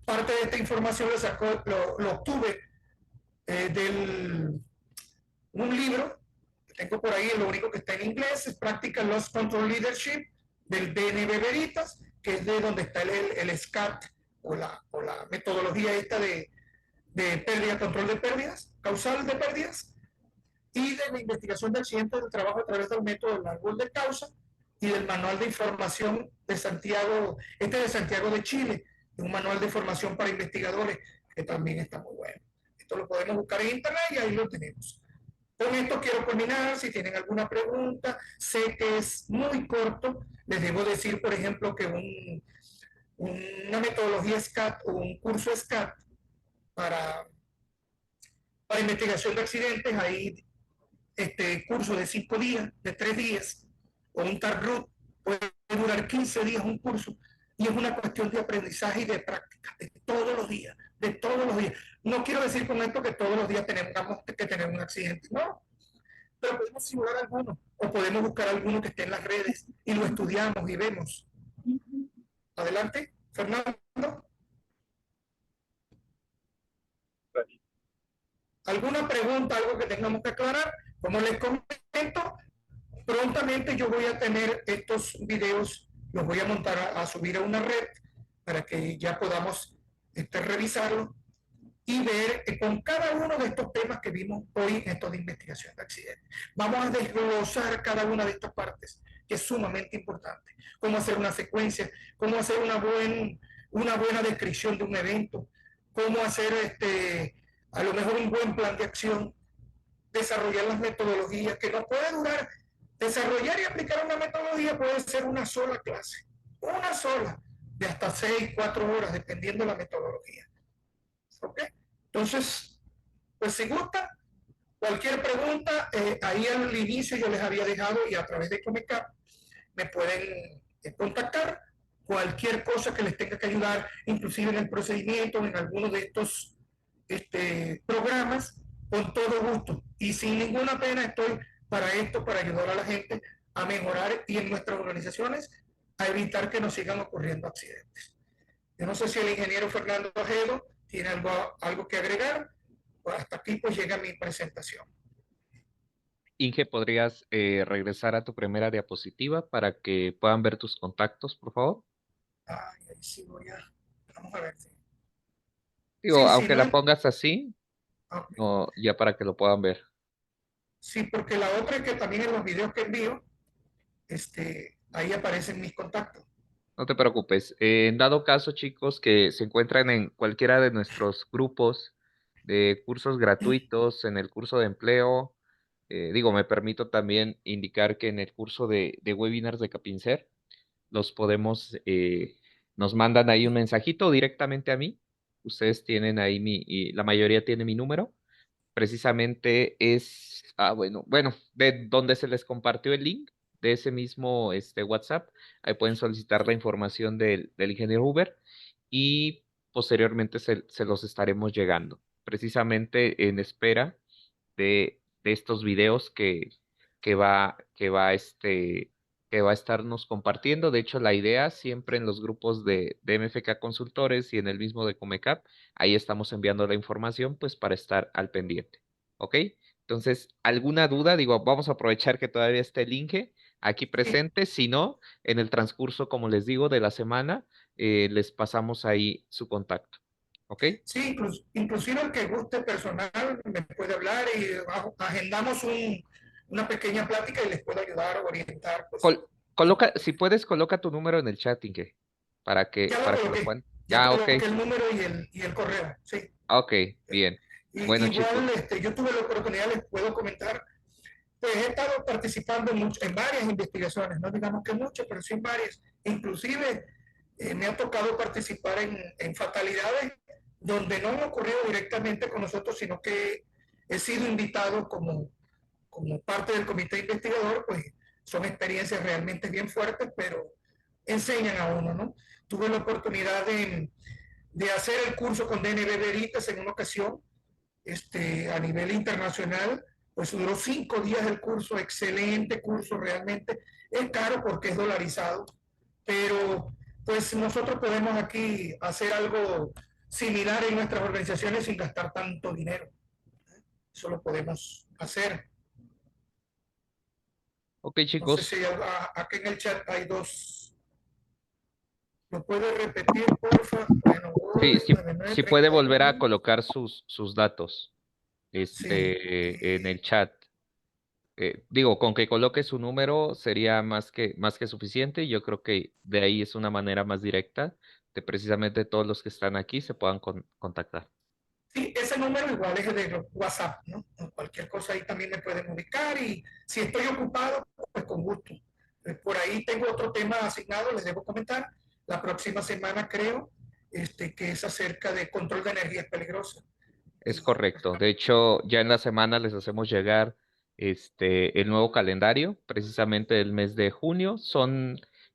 Parte de esta información lo obtuve de un libro que tengo por ahí, lo único que está en inglés, es Practical Loss Control Leadership, del DNB Veritas, que es de donde está el SCAT o la metodología esta de pérdida, control de pérdidas, causal de pérdidas, y de la investigación de accidentes de trabajo a través del método del árbol de causa y del manual de información de Santiago, de Santiago de Chile, un manual de formación para investigadores que también está muy bueno. Esto lo podemos buscar en internet y ahí lo tenemos. Con esto quiero culminar. Si tienen alguna pregunta, sé que es muy corto. Les debo decir, por ejemplo, que una metodología SCAT o un curso SCAT para investigación de accidentes, hay curso de 5 días, de 3 días, o un TARRUT puede durar 15 días un curso, y es una cuestión de aprendizaje y de práctica, de todos los días, de todos los días. No quiero decir con esto que todos los días tenemos que tener un accidente, no, pero podemos simular alguno, o podemos buscar alguno que esté en las redes, y lo estudiamos y vemos. Adelante, Fernando. ¿Alguna pregunta, algo que tengamos que aclarar? Como les comento, prontamente yo voy a tener estos videos, los voy a montar a subir a una red para que ya podamos revisarlos y ver con cada uno de estos temas que vimos hoy en esto de investigación de accidentes. Vamos a desglosar cada una de estas partes, que es sumamente importante. Cómo hacer una secuencia, cómo hacer una buena descripción de un evento, cómo hacer a lo mejor un buen plan de acción, desarrollar las metodologías, que no puede durar. Desarrollar y aplicar una metodología puede ser una sola clase, una sola, de hasta 6, 4 horas, dependiendo de la metodología. ¿Ok? Entonces, pues si gusta, cualquier pregunta, ahí al inicio yo les había dejado, y a través de Comecap me pueden contactar. Cualquier cosa que les tenga que ayudar, inclusive en el procedimiento, en alguno de estos programas, con todo gusto y sin ninguna pena estoy para esto, para ayudar a la gente a mejorar y en nuestras organizaciones a evitar que nos sigan ocurriendo accidentes. Yo no sé si el ingeniero Fernando Ajedo tiene algo que agregar. Pues hasta aquí pues llega mi presentación. Inge, ¿podrías regresar a tu primera diapositiva para que puedan ver tus contactos, por favor? Ay, ahí sí voy a... Vamos a ver. Digo, Sí, aunque no la hay... pongas así, Okay. no, ya para que lo puedan ver. Sí, porque la otra es que también en los videos que envío, ahí aparecen mis contactos. No te preocupes. En dado caso, chicos, que se encuentran en cualquiera de nuestros grupos de cursos gratuitos, en el curso de empleo, me permito también indicar que en el curso de webinars de Capincer, nos mandan ahí un mensajito directamente a mí. Ustedes tienen ahí y la mayoría tiene mi número. Precisamente es, de donde se les compartió el link de ese mismo WhatsApp. Ahí pueden solicitar la información del ingeniero Huber y posteriormente se los estaremos llegando, precisamente en espera de estos videos que va a estarnos compartiendo. De hecho, la idea siempre en los grupos de MFK Consultores y en el mismo de Comecap, ahí estamos enviando la información pues para estar al pendiente. ¿Ok? Entonces, ¿alguna duda? Vamos a aprovechar que todavía está el Inge aquí presente. Si no, en el transcurso, como les digo, de la semana, les pasamos ahí su contacto. ¿Ok? Sí, inclusive el que guste personal me puede hablar y agendamos una pequeña plática y les puedo ayudar o orientar. Pues. Si puedes, coloca tu número en el chat, Inge, para que lo puedan. Ya Ok. coloqué el número y el correo, sí. Ok, bien. Bueno, igual, chicos. yo tuve la oportunidad, les puedo comentar, pues he estado participando en varias investigaciones, no digamos que muchas, pero sí en varias. Inclusive me ha tocado participar en fatalidades donde no han ocurrido directamente con nosotros, sino que he sido invitado como parte del comité investigador, pues son experiencias realmente bien fuertes, pero enseñan a uno, ¿no? Tuve la oportunidad de hacer el curso con DNB Veritas en una ocasión, a nivel internacional, pues duró 5 días el curso, excelente curso realmente, es caro porque es dolarizado, pero pues nosotros podemos aquí hacer algo similar en nuestras organizaciones sin gastar tanto dinero. Eso lo podemos hacer. Ok, No sé chicos. si aquí en el chat hay dos. ¿Lo puede repetir, porfa? Bueno, Sí, sí, sí puede volver a 9931. colocar sus datos Sí. en el chat. Digo, con que coloque su número sería más que suficiente. Yo creo que de ahí es una manera más directa de precisamente todos los que están aquí se puedan contactar. Sí, ese número igual es de WhatsApp, ¿no? Cualquier cosa ahí también me pueden ubicar y si estoy ocupado, pues con gusto. Por ahí tengo otro tema asignado, les debo comentar, la próxima semana creo, que es acerca de control de energías peligrosas. Es Y, correcto. De hecho, ya en la semana les hacemos llegar el nuevo calendario, precisamente del mes de junio.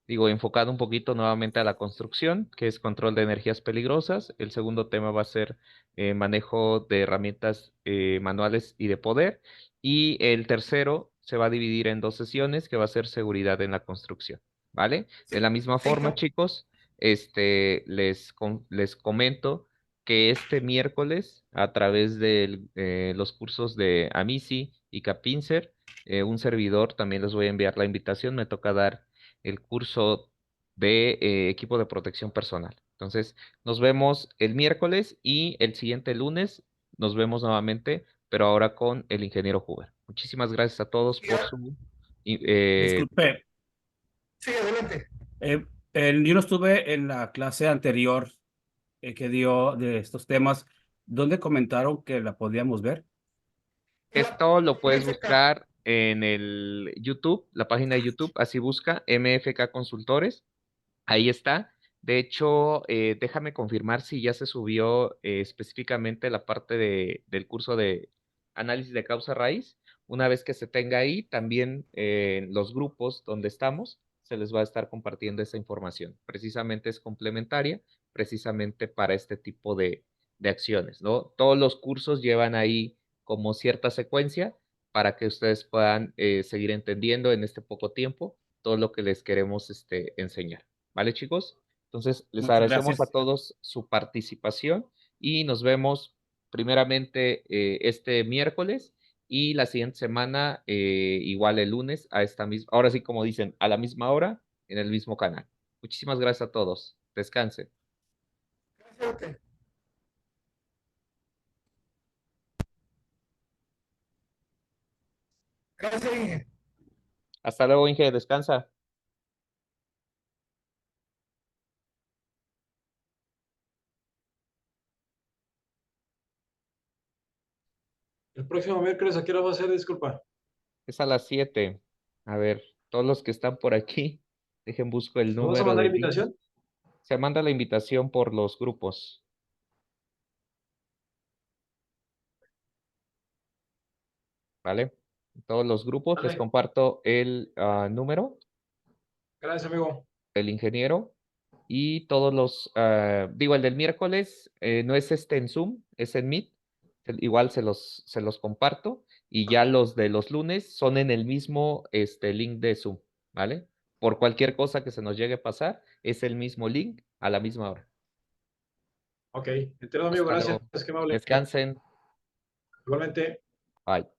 Digo, enfocado un poquito nuevamente a la construcción, que es control de energías peligrosas. El segundo tema va a ser manejo de herramientas manuales y de poder. Y el tercero se va a dividir en 2 sesiones, que va a ser seguridad en la construcción. ¿Vale? De la misma sí, forma, chicos, les comento que este miércoles, a través de los cursos de Amici y Capincer, un servidor, también les voy a enviar la invitación, me toca dar el curso de equipo de protección personal. Entonces, nos vemos el miércoles y el siguiente lunes nos vemos nuevamente, pero ahora con el ingeniero Huber. Muchísimas gracias a todos por Disculpe, sí, adelante. eh, yo no estuve en la clase anterior que dio de estos temas, donde comentaron que la podíamos ver. Esto lo puedes MFK, buscar en el YouTube, la página de YouTube, así busca MFK Consultores. Ahí está. De hecho, déjame confirmar si ya se subió específicamente la parte del curso de análisis de causa raíz. Una vez que se tenga ahí, también en los grupos donde estamos, se les va a estar compartiendo esa información. Precisamente es complementaria, precisamente para este tipo de acciones, ¿no? Todos los cursos llevan ahí como cierta secuencia para que ustedes puedan seguir entendiendo en este poco tiempo todo lo que les queremos enseñar. ¿Vale, chicos? Entonces, les Muchas agradecemos a gracias. todos su participación y nos vemos primeramente este miércoles y la siguiente semana, igual el lunes, a esta misma, ahora sí como dicen, a la misma hora, en el mismo canal. Muchísimas gracias a todos. Descansen. gracias a usted. Gracias, Inge. Hasta luego, Inge. Descansa. El próximo miércoles, ¿a qué hora va a ser? Disculpa. Es a las 7. A ver, todos los que están por aquí, dejen busco el ¿Nos vas a número mandar del link. invitación? Se manda la invitación por los grupos. ¿Vale? En todos los grupos les Dale. comparto el número Gracias, amigo. del ingeniero y todos digo, el del miércoles no es en Zoom, es en Meet. Igual se los comparto y ya los de los lunes son en el mismo link de Zoom, ¿vale? Por cualquier cosa que se nos llegue a pasar, es el mismo link a la misma hora. Ok. Entero, amigo. Hasta Gracias. luego. Qué amable. Descansen. Igualmente. Bye.